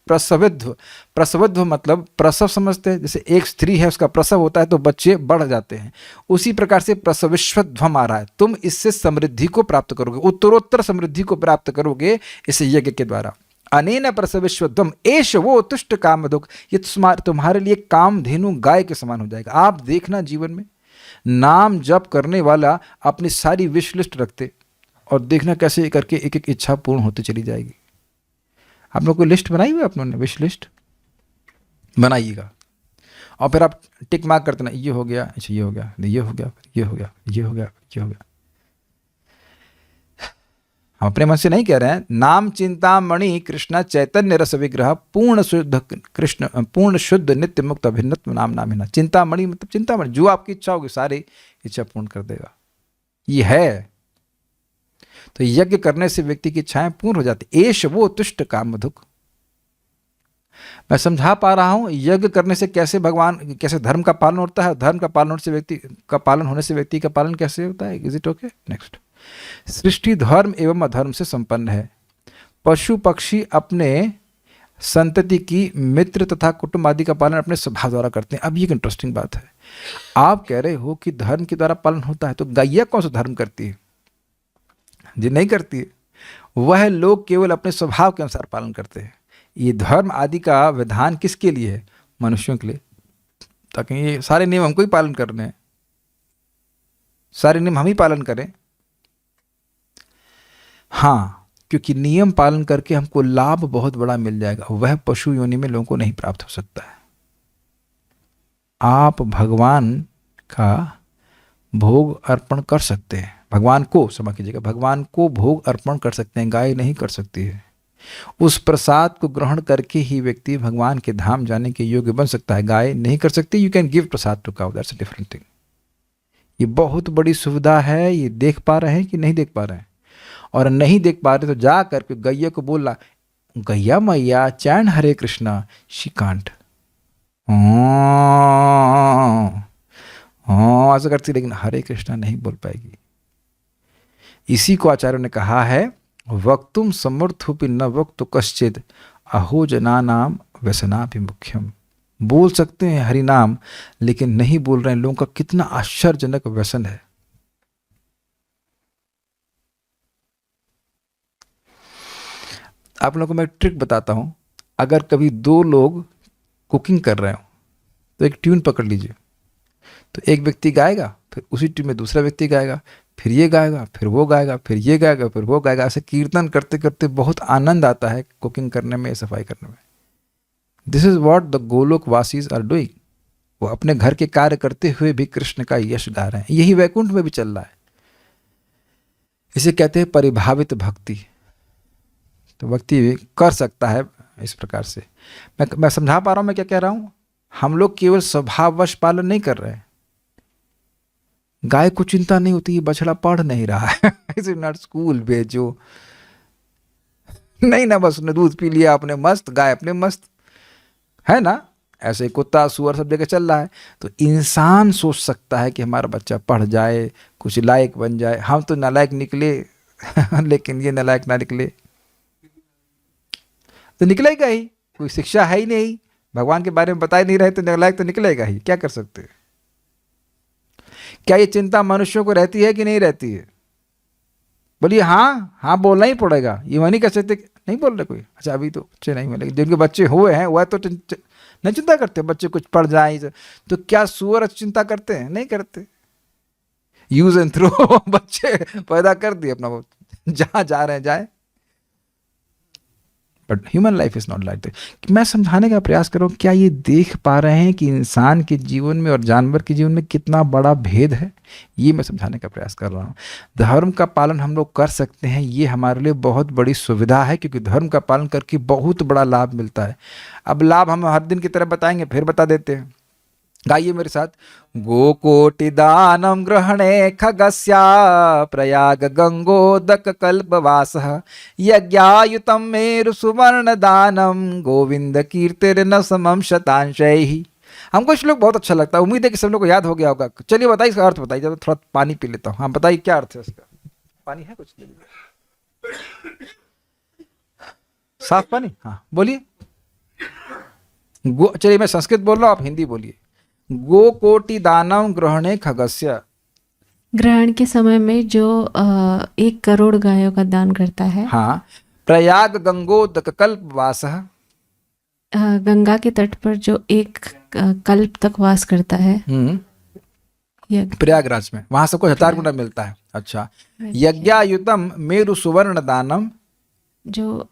प्रसवध्व मतलब प्रसव समझते हैं, जैसे एक स्त्री है उसका प्रसव होता है तो बच्चे बढ़ जाते हैं, उसी प्रकार से प्रसविश्वध्वम आ रहा है। तुम इससे समृद्धि को प्राप्त करोगे, उत्तरोत्तर समृद्धि को प्राप्त करोगे इस यज्ञ के द्वारा। अनेन प्रसविश्वध्वम एष वो तुष्ट कामधुक्, ये तुम्हारे लिए कामधेनु गाय के समान हो जाएगा। आप देखना जीवन में नाम जप करने वाला अपनी सारी विश लिस्ट रखते और देखना कैसे करके एक एक इच्छा पूर्ण होती चली जाएगी। आप लोग को लिस्ट बनाई हुई, आप लोगों ने विश लिस्ट बनाइएगा और फिर आप टिक मार्क करते ना, ये हो गया, अच्छा ये हो गया, ये हो गया, ये हो गया, ये हो गया, ये हो गया। हम अपने मन से नहीं कह रहे हैं। नाम चिंतामणि कृष्ण चैतन्य रस विग्रह पूर्ण शुद्ध कृष्ण पूर्ण शुद्ध नित्य मुक्त अभिन्नत्व नाम नामिना। चिंतामणि मतलब चिंतामणि, जो आपकी इच्छा होगी सारी इच्छा पूर्ण कर देगा, ये है। तो यज्ञ करने से व्यक्ति की इच्छाएं पूर्ण हो जाती। एष वो तुष्ट कामधुक्। मैं समझा पा रहा हूं यज्ञ करने से कैसे कैसे धर्म का पालन होता है, धर्म का पालन होने से व्यक्ति का पालन कैसे होता है। Is it okay? नेक्स्ट, सृष्टि धर्म एवं अधर्म से संपन्न है। पशु पक्षी अपने संतति की, मित्र तथा कुटुंब आदि का पालन अपने स्वभाव द्वारा करते हैं। अब ये एक इंटरेस्टिंग बात है, आप कह रहे हो कि धर्म के द्वारा पालन होता है, तो गैया कौन सा धर्म करती है? जी नहीं करती है, वह लोग केवल अपने स्वभाव के अनुसार पालन करते हैं। ये धर्म आदि का विधान किसके लिए है? मनुष्यों के लिए, ताकि ये सारे नियम हमको ही पालन करने हैं, सारे नियम हम ही पालन करें। हाँ, क्योंकि नियम पालन करके हमको लाभ बहुत बड़ा मिल जाएगा, वह पशु योनि में लोगों को नहीं प्राप्त हो सकता है। आप भगवान का भोग अर्पण कर सकते हैं, भगवान को, क्षमा कीजिएगा, भगवान को भोग अर्पण कर सकते हैं, गाय नहीं कर सकती है। उस प्रसाद को ग्रहण करके ही व्यक्ति भगवान के धाम जाने के योग्य बन सकता है, गाय नहीं कर सकती। You can give prasad to cow, that's a different thing. ये बहुत बड़ी सुविधा है, ये देख पा रहे हैं कि नहीं देख पा रहे हैं? और नहीं देख पा रहे तो जा करके गैया को बोला, गैया मैया चैन हरे कृष्णा, शी कांट, हाँ ऐसा करती, लेकिन हरे कृष्णा नहीं बोल पाएगी। इसी को आचार्यों ने कहा है, वक्तुम समर्थोपि न वक्तु कश्चिद अहो जनानाम व्यसनाभिमुख्यम। बोल सकते हैं हरि नाम, लेकिन नहीं बोल रहे हैं, लोगों का कितना आश्चर्यजनक व्यसन है। आप लोगों को मैं एक ट्रिक बताता हूं। अगर कभी दो लोग कुकिंग कर रहे हो तो एक ट्यून पकड़ लीजिए, तो एक व्यक्ति गाएगा, फिर उसी ट्यून में दूसरा व्यक्ति गाएगा, फिर ये गाएगा, फिर वो गाएगा, फिर ये गाएगा, फिर वो गाएगा। ऐसे कीर्तन करते करते बहुत आनंद आता है कुकिंग करने में, सफाई करने में। This is what the Golok वासीज आर डूइंग। वो अपने घर के कार्य करते हुए भी कृष्ण का यश गा रहे हैं। यही वैकुंठ में भी चल रहा है। इसे कहते हैं परिभावित भक्ति। तो भक्ति भी कर सकता है इस प्रकार से। मैं समझा पा रहा हूं मैं क्या कह रहा हूं? हम लोग केवल स्वभाववश पालन नहीं कर रहे हैं। गाय को चिंता नहीं होती है बछड़ा पढ़ नहीं रहा है, इज नॉट स्कूल भेजो, नहीं ना, बस उसने दूध पी लिया अपने मस्त, गाय अपने मस्त, है ना। ऐसे कुत्ता सुअर सब जगह चल रहा है। तो इंसान सोच सकता है कि हमारा बच्चा पढ़ जाए, कुछ लायक बन जाए। हम तो नालायक निकले लेकिन ये नालायक ना निकले तो निकलेगा ही, कोई शिक्षा है ही नहीं, भगवान के बारे में बता ही नहीं रहे तो नालायक तो निकलेगा ही। क्या कर सकते हैं? क्या ये चिंता मनुष्यों को रहती है कि नहीं रहती है? बोलिए हाँ हाँ, बोलना ही पड़ेगा। ये वह नहीं कह सकते नहीं बोल रहे कोई। अच्छा अभी तो बच्चे नहीं मिले, जिनके बच्चे हुए हैं वह तो नहीं चिंता करते बच्चे कुछ पढ़ जाए। तो क्या सुअर चिंता करते हैं? नहीं करते। यूज एंड थ्रो बच्चे पैदा कर दिए अपना, वो जहां जा रहे हैं जाए। But human life is not like that. मैं समझाने का प्रयास कर रहा हूँ, क्या ये देख पा रहे हैं कि इंसान के जीवन में और जानवर के जीवन में कितना बड़ा भेद है? ये मैं समझाने का प्रयास कर रहा हूँ। धर्म का पालन हम लोग कर सकते हैं, ये हमारे लिए बहुत बड़ी सुविधा है, क्योंकि धर्म का पालन करके बहुत बड़ा लाभ मिलता है। अब लाभ हम हर दिन की तरह बताएंगे, फिर बता देते हैं। गाइए मेरे साथ। गोकोटि दानम ग्रहणे खगस्या प्रयाग गंगोदक कल्पवासः यज्ञायुतम मेरु सुवर्ण दानम गोविंद कीर्तिर्न समम शतांशैः। हमको श्लोक बहुत अच्छा लगता है, उम्मीद है कि सब लोग को याद हो गया होगा। चलिए बताइए इसका अर्थ बताइए, जब थोड़ा पानी पी लेता हूँ। हाँ बताइए क्या अर्थ है इसका? पानी है कुछ? साफ पानी? हाँ बोलिए। चलिए मैं संस्कृत बोल रहा हूँ, आप हिंदी बोलिए। गोकोटि दानम ग्रहणे खगस्य। ग्रहण के समय में जो 1 करोड़ गायों का दान करता है। हाँ। प्रयाग गंगोदक कल्पवासः। गंगा के तट पर जो 1 कल्प तक वास करता है। प्रयागराज में, वहां सबको 1000 गुना मिलता है। अच्छा। यज्ञायुतम मेरु सुवर्ण दानम। जो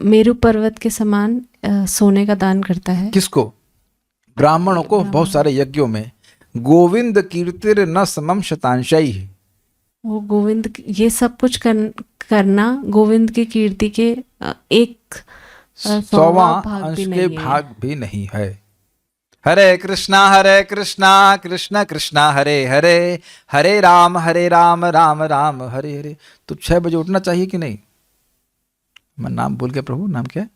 मेरु पर्वत के समान सोने का दान करता है। किसको? ब्राह्मणों को, बहुत सारे यज्ञों में। गोविंद कीर्तिर न समम शतांशई। वो गोविंद, ये सब कुछ करना गोविंद की कीर्ति के 1/100 भाग भी नहीं है। हरे कृष्णा कृष्ण कृष्णा हरे हरे, हरे राम राम राम हरे हरे। तो 6 बजे उठना चाहिए कि नहीं? मैं नाम भूल गया, प्रभु नाम क्या है?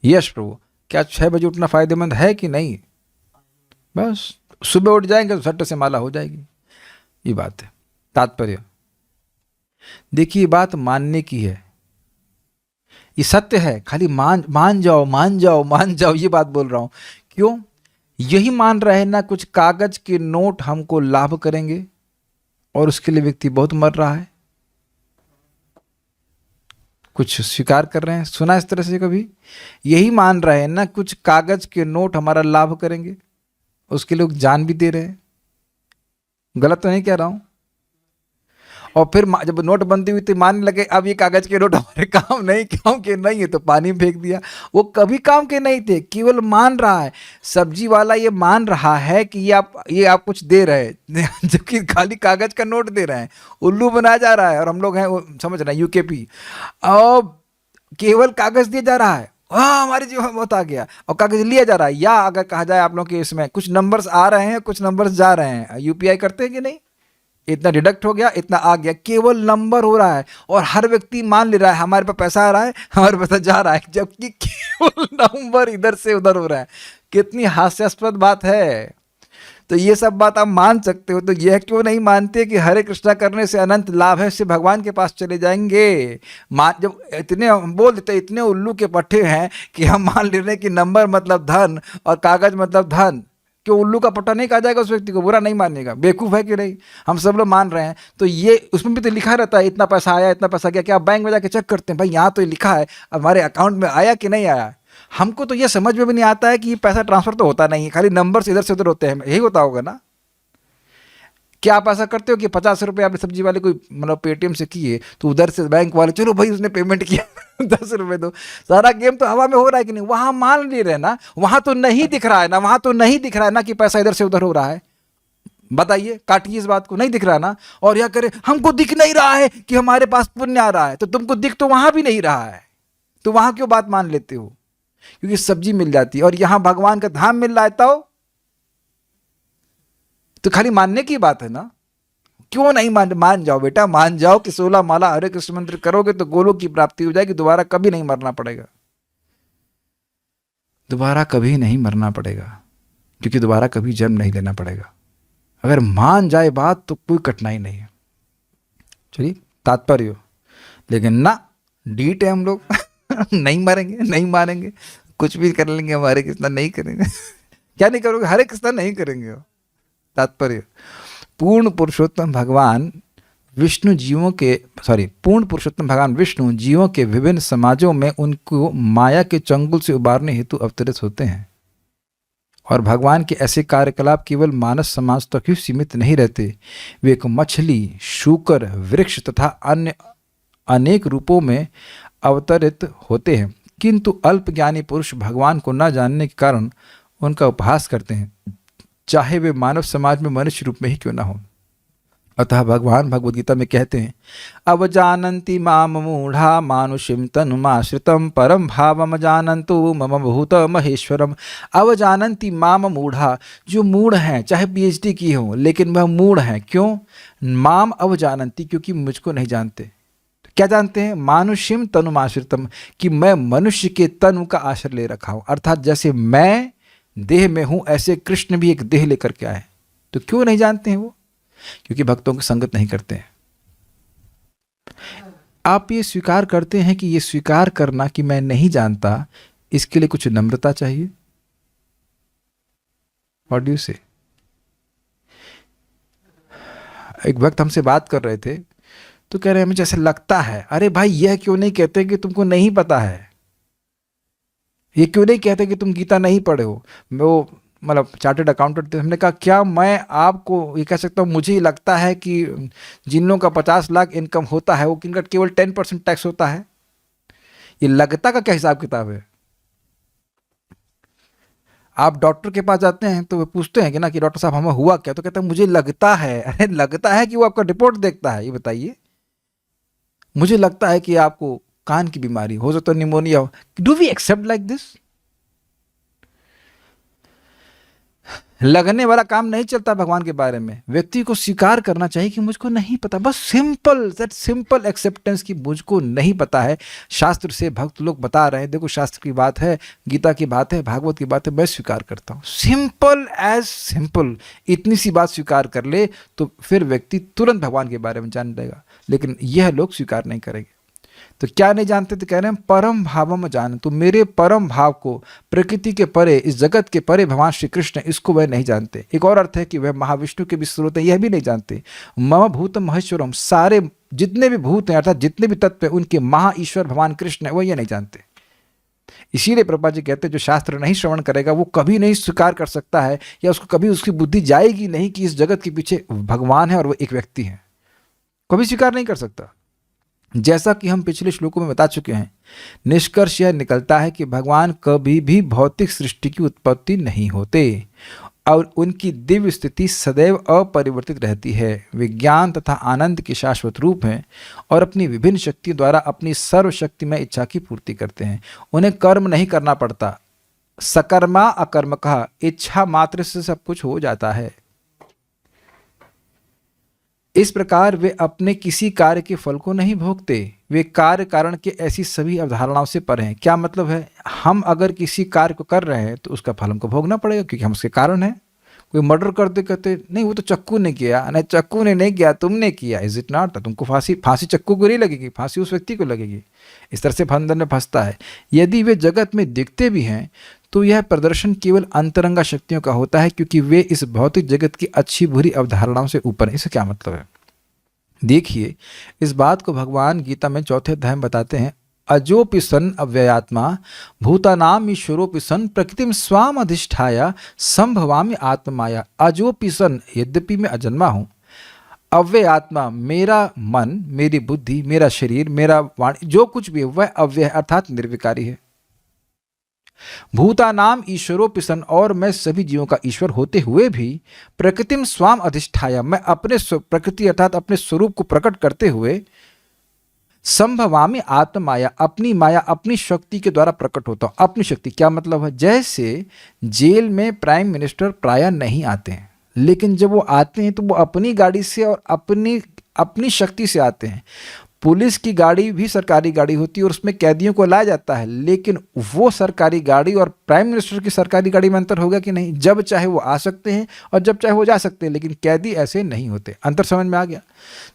यश प्रभु। क्या 6 बजे उठना फायदेमंद है कि नहीं? बस सुबह उठ जाएंगे तो सट्टे से माला हो जाएगी। ये बात है। तात्पर्य देखिए, बात मानने की है, ये सत्य है। खाली मान जाओ ये बात बोल रहा हूं। क्यों? यही मान रहे हैं ना, कुछ कागज के नोट हमको लाभ करेंगे और उसके लिए व्यक्ति बहुत मर रहा है। कुछ स्वीकार कर रहे हैं, सुना इस तरह से कभी? यही मान रहे हैं ना, कुछ कागज के नोट हमारा लाभ करेंगे, उसके लोग जान भी दे रहे हैं। गलत तो नहीं कह रहा हूं? और फिर जब नोटबंदी हुई तो मानने लगे अब ये कागज के नोट हमारे काम के नहीं है, तो पानी में फेंक दिया। वो कभी काम के नहीं थे, केवल मान रहा है। सब्जी वाला ये मान रहा है कि ये आप कुछ दे रहे हैं, जबकि खाली कागज का नोट दे रहे हैं, उल्लू बनाया जा रहा है। और हम लोग हैं वो, समझ रहे हैं, यूकेपी, और केवल कागज दिया जा रहा है। हाँ हमारे जीवन में बहुत आ गया, और कागज लिया जा रहा है। या अगर कहा जाए आप लोग के इसमें कुछ नंबर्स आ रहे हैं, कुछ नंबर्स जा रहे हैं। यूपीआई करते हैं कि नहीं? इतना डिडक्ट हो गया, इतना आ गया, केवल नंबर हो रहा है। और हर व्यक्ति मान ले रहा है हमारे पास पैसा आ रहा है, हमारे पैसा जा रहा है, जबकि केवल नंबर इधर से उधर हो रहा है। कितनी हास्यास्पद बात है। तो ये सब बात आप मान सकते हो, तो यह क्यों नहीं मानते कि हरे कृष्णा करने से अनंत लाभ है, इससे भगवान के पास चले जाएंगे। जब इतने हम बोल देते, इतने उल्लू के पट्टे हैं कि हम मान ले रहे हैं कि नंबर मतलब धन और कागज मतलब धन। क्यों उल्लू का पट्टा नहीं कहा जाएगा? उस व्यक्ति को बुरा नहीं मानेगा? बेवकूफ़ है कि नहीं? हम सब लोग मान रहे हैं। तो ये उसमें भी तो लिखा रहता है इतना पैसा आया, इतना पैसा गया। क्या आप बैंक में जाके चेक करते हैं भाई यहाँ तो लिखा है हमारे अकाउंट में आया कि नहीं आया? हमको तो ये समझ में भी नहीं आता है कि ये पैसा ट्रांसफर तो होता नहीं है, खाली नंबर इधर से उधर होते हैं। यही होता होगा ना? क्या आप ऐसा करते हो कि 50 रुपये आपने सब्जी वाले को मतलब पेटीएम से किए, तो उधर से बैंक वाले चलो भाई उसने पेमेंट किया 10 रुपये दो। सारा गेम तो हवा में हो रहा है कि नहीं? वहां मान ले रहे ना, वहां तो नहीं दिख रहा है ना, वहां तो नहीं दिख रहा है ना कि पैसा इधर से उधर हो रहा है। बताइए, काटिए इस बात को। नहीं दिख रहा ना? और यह करे हमको दिख नहीं रहा है कि हमारे पास पुण्य आ रहा है, तो तुमको दिख तो वहां भी नहीं रहा है, तो वहां क्यों बात मान लेते हो? क्योंकि सब्जी मिल जाती है और यहां भगवान का धाम मिल रहा है। तो खाली मानने की बात है ना। क्यों नहीं मान जाओ बेटा, मान जाओ कि 16 माला हरे कृष्ण मंत्र करोगे तो गोलोक की प्राप्ति हो जाएगी। दोबारा कभी नहीं मरना पड़ेगा, दोबारा कभी नहीं मरना पड़ेगा, क्योंकि दोबारा कभी जन्म नहीं लेना पड़ेगा। अगर मान जाए बात तो कोई कठिनाई नहीं है। चलिए तात्पर्य, लेकिन ना डीट है हम लोग नहीं मरेंगे, नहीं मानेंगे, कुछ भी कर लेंगे, हमारे कृष्णा नहीं करेंगे क्या नहीं करोगे? हरे कृष्णा नहीं करेंगे। तात्पर्य, पूर्ण पुरुषोत्तम भगवान विष्णु जीवों के विभिन्न समाजों में उनको माया के चंगुल से उबारने हेतु अवतरित होते हैं। और भगवान के ऐसे कार्यकलाप केवल मानव समाज तक ही सीमित नहीं रहते, वे एक मछली, शूकर, वृक्ष तथा अन्य अनेक रूपों में अवतरित होते हैं। किंतु अल्पज्ञानी पुरुष भगवान को न जानने के कारण उनका उपहास करते हैं, चाहे वे मानव समाज में मनुष्य रूप में ही क्यों न हो। अतः भगवान भगवद गीता में कहते हैं, अवजानन्ति माम मूढ़ा मानुषिम तनुमाश्रितम परम भावम जानन्तु मम भूत महेश्वरम। अवजानन्ति माम मूढ़ा, जो मूढ़ हैं, चाहे पीएचडी की हो लेकिन वह मूढ़ हैं। क्यों? माम अवजानन्ति, क्योंकि मुझको नहीं जानते। क्या जानते हैं? मानुषिम तनुमाश्रितम, कि मैं मनुष्य के तनु का आश्रय ले रखा हूं, अर्थात जैसे मैं देह में हूं ऐसे कृष्ण भी एक देह लेकर के आए। तो क्यों नहीं जानते हैं वो? क्योंकि भक्तों की संगत नहीं करते हैं। आप ये स्वीकार करते हैं कि ये स्वीकार करना कि मैं नहीं जानता, इसके लिए कुछ नम्रता चाहिए। व्हाट डू यू से? एक भक्त हमसे बात कर रहे थे तो कह रहे हैं मुझे ऐसा लगता है। अरे भाई, यह क्यों नहीं कहते कि तुमको नहीं पता है? ये क्यों नहीं कहते कि तुम गीता नहीं पढ़े हो? वो मतलब चार्टर्ड अकाउंटेंट थे। हमने कहा क्या मैं आपको ये कह सकता हूँ मुझे लगता है कि जिन लोगों का 50 लाख इनकम होता है वो किनका केवल 10% टैक्स होता है? ये लगता का क्या हिसाब किताब है? आप डॉक्टर के पास जाते हैं तो वे पूछते हैं कि ना कि डॉक्टर साहब हमें हुआ क्या, तो कहते हैं मुझे लगता है। अरे लगता है कि वो आपका रिपोर्ट देखता है? ये बताइए। मुझे लगता है कि आपको कान की बीमारी हो सकता है, निमोनिया हो। Do we accept like this? लगने वाला काम नहीं चलता भगवान के बारे में। व्यक्ति को स्वीकार करना चाहिए कि मुझको नहीं पता, बस सिंपल, दैट सिंपल एक्सेप्टेंस कि मुझको नहीं पता है। शास्त्र से भक्त लोग बता रहे हैं, देखो शास्त्र की बात है, गीता की बात है, भागवत की बात है, मैं स्वीकार करता हूँ। सिंपल एज सिंपल, इतनी सी बात स्वीकार कर ले तो फिर व्यक्ति तुरंत भगवान के बारे में जान लेगा। लेकिन यह लोग स्वीकार नहीं करेंगे। तो क्या नहीं जानते? तो कह रहे हैं परम भावम जान, तो मेरे परम भाव को, प्रकृति के परे, इस जगत के परे भगवान श्री कृष्ण, इसको वह नहीं जानते। एक और अर्थ है कि वह महाविष्णु के भी स्रोत हैं, यह भी नहीं जानते। मम भूत महेश्वरम, सारे जितने भी भूत हैं अर्थात जितने भी तत्व हैं उनके महा ईश्वर भगवान कृष्ण है, वह यह नहीं जानते। इसीलिए प्रभुपाद जी कहते हैं जो शास्त्र नहीं श्रवण करेगा वो कभी नहीं स्वीकार कर सकता है, या उसको कभी उसकी बुद्धि जाएगी नहीं कि इस जगत के पीछे भगवान है और वो एक व्यक्ति है। कभी स्वीकार नहीं कर सकता। जैसा कि हम पिछले श्लोकों में बता चुके हैं, निष्कर्ष यह निकलता है कि भगवान कभी भी भौतिक सृष्टि की उत्पत्ति नहीं होते और उनकी दिव्य स्थिति सदैव अपरिवर्तित रहती है। वे ज्ञान तथा आनंद के शाश्वत रूप हैं और अपनी विभिन्न शक्तियों द्वारा अपनी सर्वशक्तिमय इच्छा की पूर्ति करते हैं। उन्हें कर्म नहीं करना पड़ता। सकर्मा अकर्म कहा, इच्छा मात्र से सब कुछ हो जाता है। इस प्रकार वे अपने किसी कार्य के फल को नहीं भोगते। वे कार्य कारण के ऐसी सभी अवधारणाओं से परे हैं। क्या मतलब है? हम अगर किसी कार्य को कर रहे हैं तो उसका फल हमको भोगना पड़ेगा क्योंकि हम उसके कारण हैं। कोई मर्डर करते कहते नहीं वो तो चक्कू ने किया, नहीं चक्कू ने नहीं किया, तुमने किया। Is it not? तुमको फांसी चक्कू को नहीं लगेगी, फांसी उस व्यक्ति को लगेगी। इस तरह से बंधन में फंसता है। यदि वे जगत में दिखते भी हैं तो यह प्रदर्शन केवल अंतरंगा शक्तियों का होता है क्योंकि वे इस भौतिक जगत की अच्छी बुरी अवधारणाओं से ऊपर है। इससे क्या मतलब है? देखिए, इस बात को भगवान गीता में 4 अध्याय में बताते हैं। अजोपि सन् अव्ययात्मा भूतानाम ईश्वरोपि सन् प्रकृतिम स्वाम अधिष्ठाय संभवामि आत्माया। अजोपि सन्, यद्यपि मैं अजन्मा हूँ, अव्ययात्मा, मेरा मन, मेरी बुद्धि, मेरा शरीर, मेरा वाणी, जो कुछ भी है वह अव्यय अर्थात निर्विकारी है। भूतानाम ईश्वरोपि सन्, और मैं सभी जीवों का ईश्वर होते हुए भी प्रकृतिम स्वाम अधिष्ठाय, मैं अपने प्रकृति अर्थात अपने स्वरूप को प्रकट करते हुए संभवामि आत्माया, अपनी माया, अपनी शक्ति के द्वारा प्रकट होता हूं। अपनी शक्ति क्या मतलब है? जैसे जेल में प्राइम मिनिस्टर प्रायः नहीं आते हैं, लेकिन जब वो आते हैं तो वो अपनी गाड़ी से और अपनी शक्ति से आते हैं। पुलिस की गाड़ी भी सरकारी गाड़ी होती है और उसमें कैदियों को लाया जाता है, लेकिन वो सरकारी गाड़ी और प्राइम मिनिस्टर की सरकारी गाड़ी में अंतर होगा कि नहीं? जब चाहे वो आ सकते हैं और जब चाहे वो जा सकते हैं, लेकिन कैदी ऐसे नहीं होते। अंतर समझ में आ गया?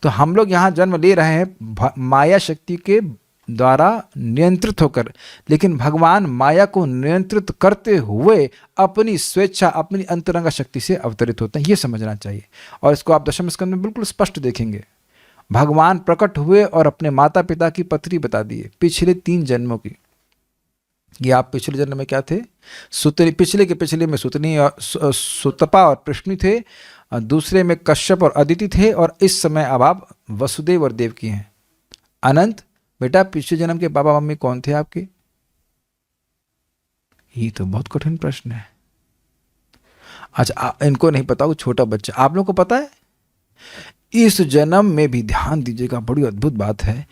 तो हम लोग यहाँ जन्म ले रहे हैं माया शक्ति के द्वारा नियंत्रित होकर, लेकिन भगवान माया को नियंत्रित करते हुए अपनी स्वेच्छा, अपनी अंतरंगा शक्ति से अवतरित होते हैं। ये समझना चाहिए और इसको आप दशम स्कंद में बिल्कुल स्पष्ट देखेंगे। भगवान प्रकट हुए और अपने माता पिता की पत्री बता दिए, पिछले 3 जन्मों की। कि आप पिछले जन्म में क्या थे, सुतनी, पिछले के पिछले में सुतनी और सुतपा और प्रश्नि थे, और दूसरे में कश्यप और अदिति थे, और इस समय अब आप वसुदेव और देवकी हैं। अनंत बेटा, पिछले जन्म के बाबा मम्मी कौन थे आपके? ये तो बहुत कठिन प्रश्न है। अच्छा, इनको नहीं पता, वो छोटा बच्चा, आप लोगों को पता है? इस जन्म में भी, ध्यान दीजिएगा, बड़ी अद्भुत बात है,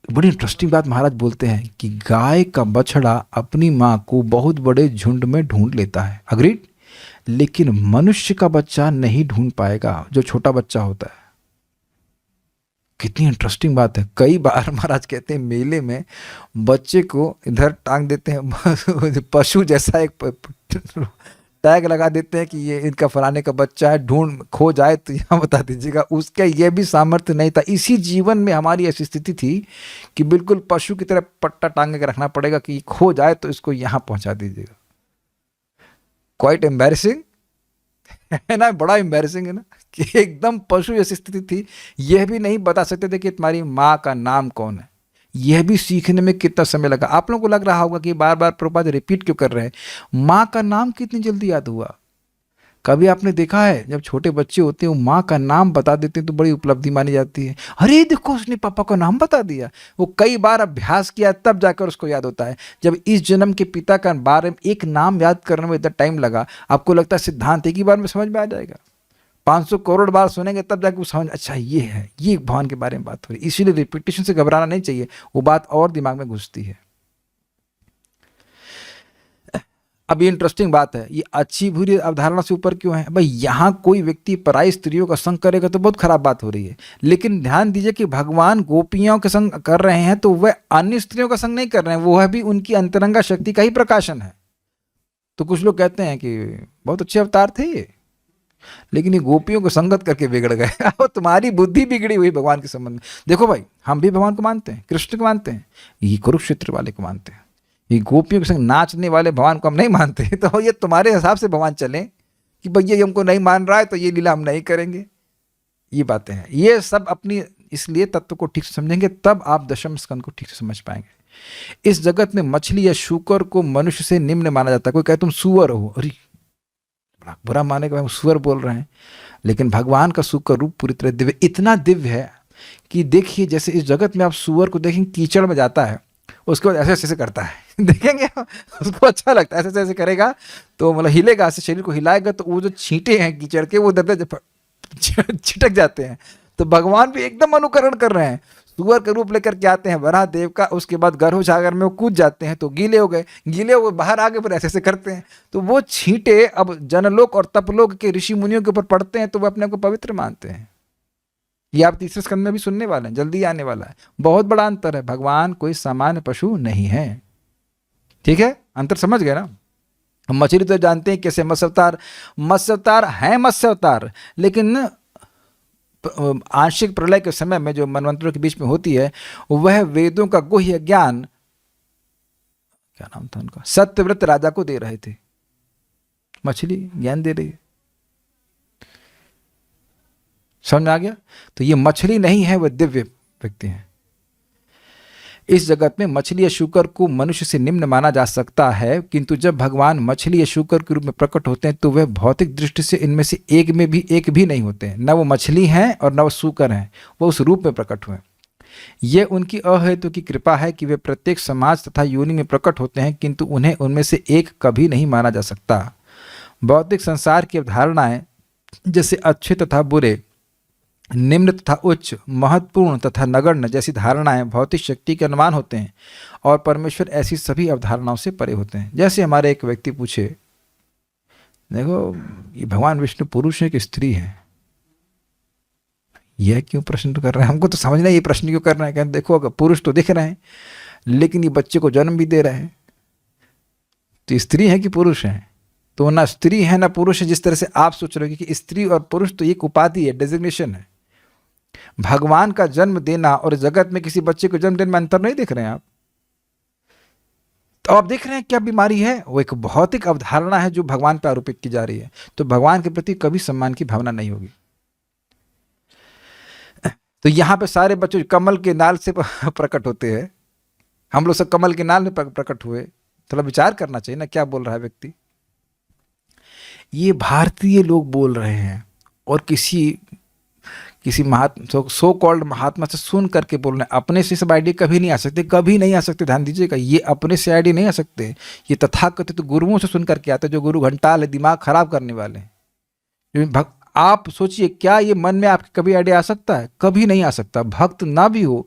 बड़ी इंटरेस्टिंग बात महाराज बोलते हैं कि गाय का बछड़ा अपनी माँ को बहुत बड़े झुंड में ढूंढ लेता है, अग्रीड, लेकिन मनुष्य का बच्चा नहीं ढूंढ पाएगा, जो छोटा बच्चा होता है। कितनी इंटरेस्टिंग बात है। कई बार महाराज कहते हैं मेले में बच्चे को इधर टांग देते हैं, पशु जैसा एक टैग लगा देते हैं कि ये इनका फलाने का बच्चा है, ढूंढ खो जाए तो यहाँ बता दीजिएगा। उसका ये भी सामर्थ्य नहीं था। इसी जीवन में हमारी ऐसी स्थिति थी कि बिल्कुल पशु की तरह पट्टा टांग के रखना पड़ेगा कि खो जाए तो इसको यहाँ पहुँचा दीजिएगा। क्वाइट एम्बैरेसिंग है ना, बड़ा एम्बैरेसिंग है ना, कि एकदम पशु जैसी स्थिति थी। यह भी नहीं बता सकते थे कि तुम्हारी माँ का नाम कौन है। यह भी सीखने में कितना समय लगा। आप लोगों को लग रहा होगा कि बार बार प्रभुपाद रिपीट क्यों कर रहे हैं। माँ का नाम कितनी जल्दी याद हुआ। कभी आपने देखा है जब छोटे बच्चे होते हैं वो माँ का नाम बता देते हैं तो बड़ी उपलब्धि मानी जाती है। अरे देखो उसने पापा का नाम बता दिया। वो कई बार अभ्यास किया तब जाकर उसको याद होता है। जब इस जन्म के पिता का बारे में एक नाम याद करने में इतना टाइम लगा, आपको लगता है सिद्धांत एक ही बार में समझ में आ जाएगा। 500 करोड़ बार सुनेंगे तब जाके वो समझ, अच्छा ये है, ये भगवान के बारे में बात हो रही है। इसीलिए रिपीटेशन से घबराना नहीं चाहिए, वो बात और दिमाग में घुसती है। अब ये इंटरेस्टिंग बात है, ये अच्छी बुरी अवधारणा से ऊपर क्यों है भाई। यहाँ कोई व्यक्ति पराई स्त्रियों का संग करेगा तो बहुत खराब बात हो रही है, लेकिन ध्यान दीजिए कि भगवान गोपियों के संग कर रहे हैं तो वह अन्य स्त्रियों का संग नहीं कर रहे हैं, वो भी उनकी अंतरंगा शक्ति का ही प्रकाशन है। तो कुछ लोग कहते हैं कि बहुत अच्छे अवतार थे ये, लेकिन ये गोपियों को संगत करके बिगड़ गए। और तुम्हारी बुद्धि बिगड़ी हुई भगवान के संबंध में। देखो भाई, हम भी भगवान को मानते हैं, कृष्ण को मानते हैं, ये कुरुक्षेत्र वाले को मानते हैं। ये गोपियों के संग नाचने वाले भगवान को हम नहीं मानते। तो ये तुम्हारे हिसाब से भगवान चले कि भैया ये हमको नहीं मान रहा है तो ये लीला हम नहीं करेंगे। ये बातें हैं, ये सब अपनी, इसलिए तत्व को ठीक से समझेंगे तब आप दशम स्कंद को ठीक से समझ पाएंगे। इस जगत में मछली या शूकर को मनुष्य से निम्न माना जाता है। कोई कहे तुम सुअर हो, अरे बड़ा बुरा मानेगा, हम सुअर बोल रहे हैं, लेकिन भगवान का सुकर रूप पूरी तरह दिव्य, इतना दिव्य है कि देखिए जैसे इस जगत में आप सुअर को देखेंगे कीचड़ में जाता है, उसके बाद ऐसे ऐसे करता है। देखेंगे उसको अच्छा लगता है, ऐसे ऐसे करेगा तो मतलब हिलेगा, ऐसे शरीर को हिलाएगा तो वो जो छींटे हैं कीचड़ के वो दबे छिटक जाते हैं। तो भगवान भी एकदम अनुकरण कर रहे हैं। सुअर का रूप लेकर के आते हैं वराह देव का, उसके बाद गर्भ सागर में वो कूद जाते हैं तो गीले हो गए, गीले हो गए बाहर आगे पर ऐसे ऐसे करते हैं। तो वो छींटे अब जनलोक और तपलोक के ऋषि मुनियों के ऊपर पड़ते हैं तो वो अपने को पवित्र मानते हैं। ये आप तीसरे स्कंद में भी सुनने वाले हैं, जल्दी आने वाला है। बहुत बड़ा अंतर है, भगवान कोई सामान्य पशु नहीं है। ठीक है, अंतर समझ गए ना। मछली तो जानते हैं कैसे मत्स्य अवतार, मत्स्य अवतार है मत्स्य अवतार, लेकिन आंशिक प्रलय के समय में जो मनवंतरों के बीच में होती है वह वेदों का गुह्य ज्ञान, क्या नाम था उनका, सत्यव्रत राजा को दे रहे थे। मछली ज्ञान दे रही है, समझ में आ गया। तो ये मछली नहीं है, वह दिव्य व्यक्ति है। इस जगत में मछली या शूकर को मनुष्य से निम्न माना जा सकता है, किंतु जब भगवान मछली या शूकर के रूप में प्रकट होते हैं तो वह भौतिक दृष्टि से इनमें से एक भी नहीं होते हैं। न वो मछली हैं और न वो शूकर हैं, वो उस रूप में प्रकट हुए। यह उनकी अहेतु की कृपा है कि वे प्रत्येक समाज तथा योनि में प्रकट होते हैं, किंतु उन्हें उनमें से एक कभी नहीं माना जा सकता। भौतिक संसार की अवधारणाएं जैसे अच्छे तथा बुरे, निम्न तथा उच्च, महत्वपूर्ण तथा नगण्य जैसी धारणाएं भौतिक शक्ति के अनुमान होते हैं और परमेश्वर ऐसी सभी अवधारणाओं से परे होते हैं। जैसे हमारे एक व्यक्ति पूछे, देखो ये भगवान विष्णु पुरुष है कि स्त्री है, यह क्यों प्रश्न कर रहे हैं, हमको तो समझना ये प्रश्न क्यों कर रहे हैं। कहते देखो अगर पुरुष तो दिख रहे हैं लेकिन ये बच्चे को जन्म भी दे रहे हैं, तो स्त्री है कि पुरुष है। तो ना स्त्री है ना पुरुष है जिस तरह से आप सोच रहे हो कि स्त्री और पुरुष तो एक उपाधि है, डेजिग्नेशन है। भगवान का जन्म देना और जगत में किसी बच्चे को जन्म देने में अंतर नहीं देख रहे हैं आप। तो आप देख रहे हैं क्या बीमारी है, वो एक भौतिक अवधारणा है जो भगवान पर आरोपित की जा रही है। तो भगवान के प्रति कभी सम्मान की भावना नहीं होगी। तो यहां पे सारे बच्चे कमल के नाल से प्रकट होते हैं, हम लोग सब कमल के नाल में प्रकट हुए। थोड़ा विचार करना चाहिए ना क्या बोल रहा है व्यक्ति। ये भारतीय लोग बोल रहे हैं और किसी सो कॉल्ड महात्मा से सुन करके बोल रहे हैं। अपने से सब आइडिया कभी नहीं आ सकते, कभी नहीं आ सकते। ध्यान दीजिएगा, ये अपने से आइडिया नहीं आ सकते। ये तथाकथित तो गुरुओं से सुन करके आते, जो गुरु घंटाल है, दिमाग खराब करने वाले हैं। आप सोचिए, क्या ये मन में आपके कभी आइडिया आ सकता है? कभी नहीं आ सकता। भक्त ना भी हो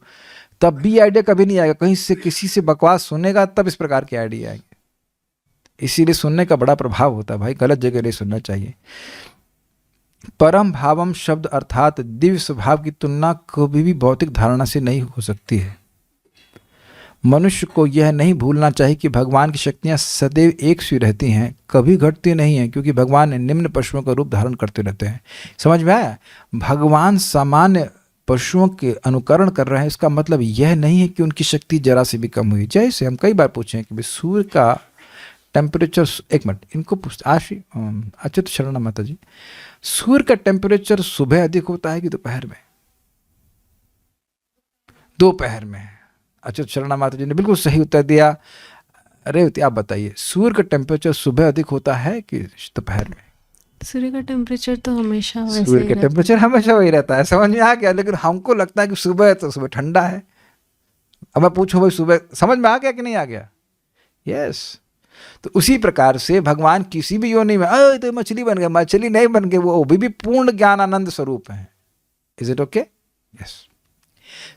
तब भी आइडिया कभी नहीं आएगा। कहीं से किसी से बकवास सुनेगा तब इस प्रकार के आइडिया आएंगे। इसीलिए सुनने का बड़ा प्रभाव होता है भाई, गलत जगह नहीं सुनना चाहिए। परम भावम शब्द अर्थात दिव्य स्वभाव की तुलना कभी भी भौतिक धारणा से नहीं हो सकती है। मनुष्य को यह नहीं भूलना चाहिए कि भगवान की शक्तियां सदैव एक सी रहती हैं, कभी घटती नहीं हैं, क्योंकि भगवान निम्न पशुओं का रूप धारण करते रहते हैं। समझ में आया? भगवान सामान्य पशुओं के अनुकरण कर रहे हैं, इसका मतलब यह नहीं है कि उनकी शक्ति जरा से भी कम हुई। जैसे हम कई बार पूछे हैं कि भाई सूर्य का टेम्परेचर, एक मिनट इनको पूछते अच्युत शरण माता जी, सूर्य का टेम्परेचर सुबह अधिक होता है कि दोपहर में? दोपहर में। अच्युत शरण माता जी ने बिल्कुल सही उत्तर दिया। रेवती आप बताइए, सूर्य का टेम्परेचर सुबह अधिक होता है कि दोपहर में? सूर्य का टेम्परेचर तो हमेशा वैसे सूर्य ही का रहता है। टेम्परेचर हमेशा वही रहता है, समझ में आ गया। लेकिन हमको लगता है कि सुबह है तो सुबह ठंडा है। अब मैं पूछूं भाई सुबह, समझ में आ गया कि नहीं आ गया? यस। तो उसी प्रकार से भगवान किसी भी योनि में तो मछली बन गए, मछली नहीं बन गए, वो भी पूर्ण ज्ञान आनंद स्वरूप है। Is it okay? Yes.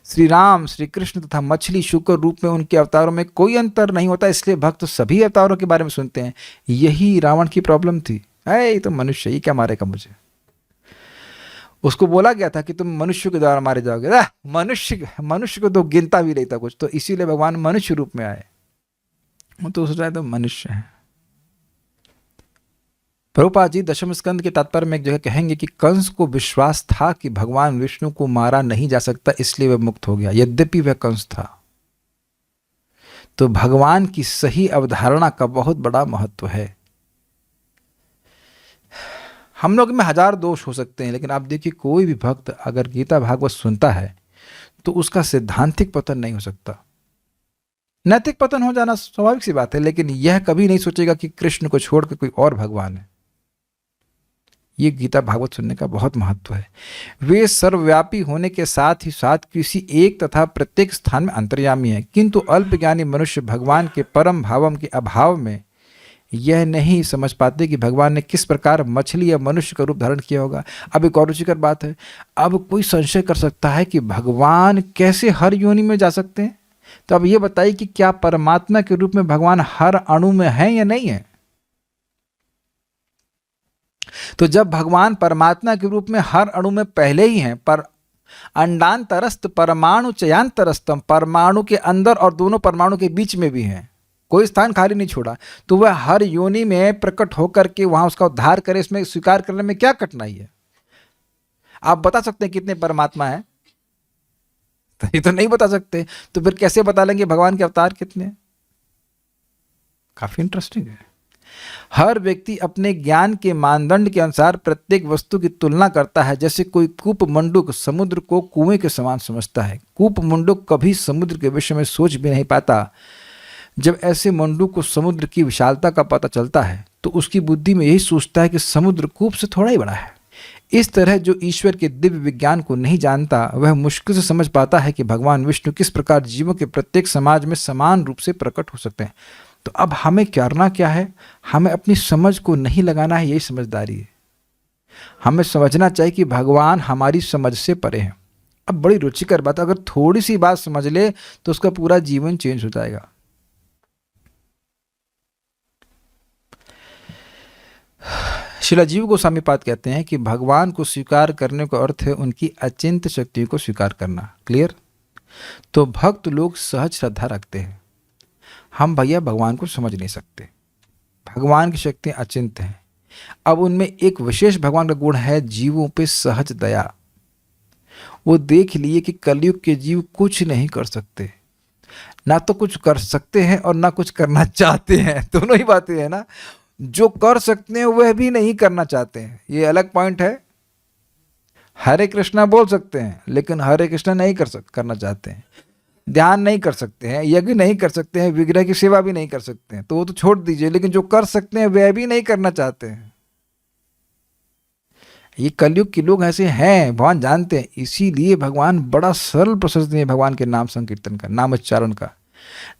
Shri Ram, Shri Krishna तथा मछली शुक्र रूप में उनके अवतारों में कोई अंतर नहीं होता, इसलिए भक्त सभी अवतारों के बारे में सुनते हैं। यही रावण की प्रॉब्लम थी। ये तो मनुष्य ही क्या मारेगा मुझे। उसको बोला गया था कि तुम मनुष्य के द्वारा मारे जाओगे। मनुष्य को तो गिनता भी नहीं था कुछ, तो इसीलिए भगवान मनुष्य रूप में आए। वो तो सोच रहा है तो मनुष्य है। प्रभुपाद जी दशम स्कंद के तात्पर्य में एक जगह कहेंगे कि कंस को विश्वास था कि भगवान विष्णु को मारा नहीं जा सकता, इसलिए वह मुक्त हो गया, यद्यपि वह कंस था। तो भगवान की सही अवधारणा का बहुत बड़ा महत्व है। हम लोग में हजार दोष हो सकते हैं, लेकिन आप देखिए कोई भी भक्त अगर गीता भागवत सुनता है तो उसका सैद्धांतिक पतन नहीं हो सकता। नैतिक पतन हो जाना स्वाभाविक सी बात है, लेकिन यह कभी नहीं सोचेगा कि कृष्ण को छोड़कर कोई और भगवान है। ये गीता भागवत सुनने का बहुत महत्व है। वे सर्वव्यापी होने के साथ ही साथ किसी एक तथा प्रत्येक स्थान में अंतर्यामी है, किंतु अल्पज्ञानी मनुष्य भगवान के परम भावम के अभाव में यह नहीं समझ पाते कि भगवान ने किस प्रकार मछली या मनुष्य का रूप धारण किया होगा। अब एक और रुचिकर बात है, अब कोई संशय कर सकता है कि भगवान कैसे हर योनि में जा सकते हैं? तो अब ये बताइए कि क्या परमात्मा के रूप में भगवान हर अणु में है या नहीं है? तो जब भगवान परमात्मा के रूप में हर अणु में पहले ही हैं, पर अंडांतरस्थ परमाणु चयांतरस्थम, परमाणु के अंदर और दोनों परमाणु के बीच में भी हैं, कोई स्थान खाली नहीं छोड़ा, तो वह हर योनि में प्रकट होकर के वहां उसका उद्धार करे, इसमें स्वीकार करने में क्या कठिनाई है? आप बता सकते हैं कितने परमात्मा है? तो ये तो नहीं बता सकते, तो फिर कैसे बता लेंगे भगवान के अवतार कितने? काफी इंटरेस्टिंग है। हर व्यक्ति अपने ज्ञान के मानदंड के अनुसार प्रत्येक वस्तु की तुलना करता है। जैसे कोई कूप मंडूक समुद्र को कुएं के समान समझता है। कूप मंडूक कभी समुद्र के विषय में सोच भी नहीं पाता। जब ऐसे मंडूक को समुद्र की विशालता का पता चलता है तो उसकी बुद्धि में यही सोचता है कि समुद्र कूप से थोड़ा ही बड़ा है। इस तरह जो ईश्वर के दिव्य विज्ञान को नहीं जानता वह मुश्किल से समझ पाता है कि भगवान विष्णु किस प्रकार जीवों के प्रत्येक समाज में समान रूप से प्रकट हो सकते हैं। तो अब हमें करना क्या है? हमें अपनी समझ को नहीं लगाना है, यही समझदारी है। हमें समझना चाहिए कि भगवान हमारी समझ से परे हैं। अब बड़ी रुचिकर बात, अगर थोड़ी सी बात समझ ले तो उसका पूरा जीवन चेंज हो जाएगा। शिला जीव गोस्वामी पाद कहते हैं कि भगवान को स्वीकार करने का अर्थ है उनकी अचिंत्य शक्तियों को स्वीकार करना। क्लियर? तो भक्त लोग सहज श्रद्धा रखते हैं। हम भैया भगवान को समझ नहीं सकते, भगवान की शक्तियां अचिंत्य हैं। अब उनमें एक विशेष भगवान का गुण है जीवों पे सहज दया। वो देख लिए कि कलयुग के जीव कुछ नहीं कर सकते, ना तो कुछ कर सकते हैं और ना कुछ करना चाहते हैं। दोनों ही बातें हैं ना। जो कर सकते हैं वह भी नहीं करना चाहते हैं, ये अलग पॉइंट है। हरे कृष्णा बोल सकते हैं लेकिन हरे कृष्णा नहीं करना चाहते हैं। ध्यान नहीं कर सकते हैं, यज्ञ नहीं कर सकते हैं, विग्रह की सेवा भी नहीं कर सकते हैं, तो वो तो छोड़ दीजिए, लेकिन जो कर सकते हैं वह भी नहीं करना चाहते हैं। ये कलयुग के लोग ऐसे हैं, भगवान जानते हैं। इसीलिए भगवान बड़ा सरल प्रोसेस दिए भगवान के नाम संकीर्तन का, नाम उच्चारण का।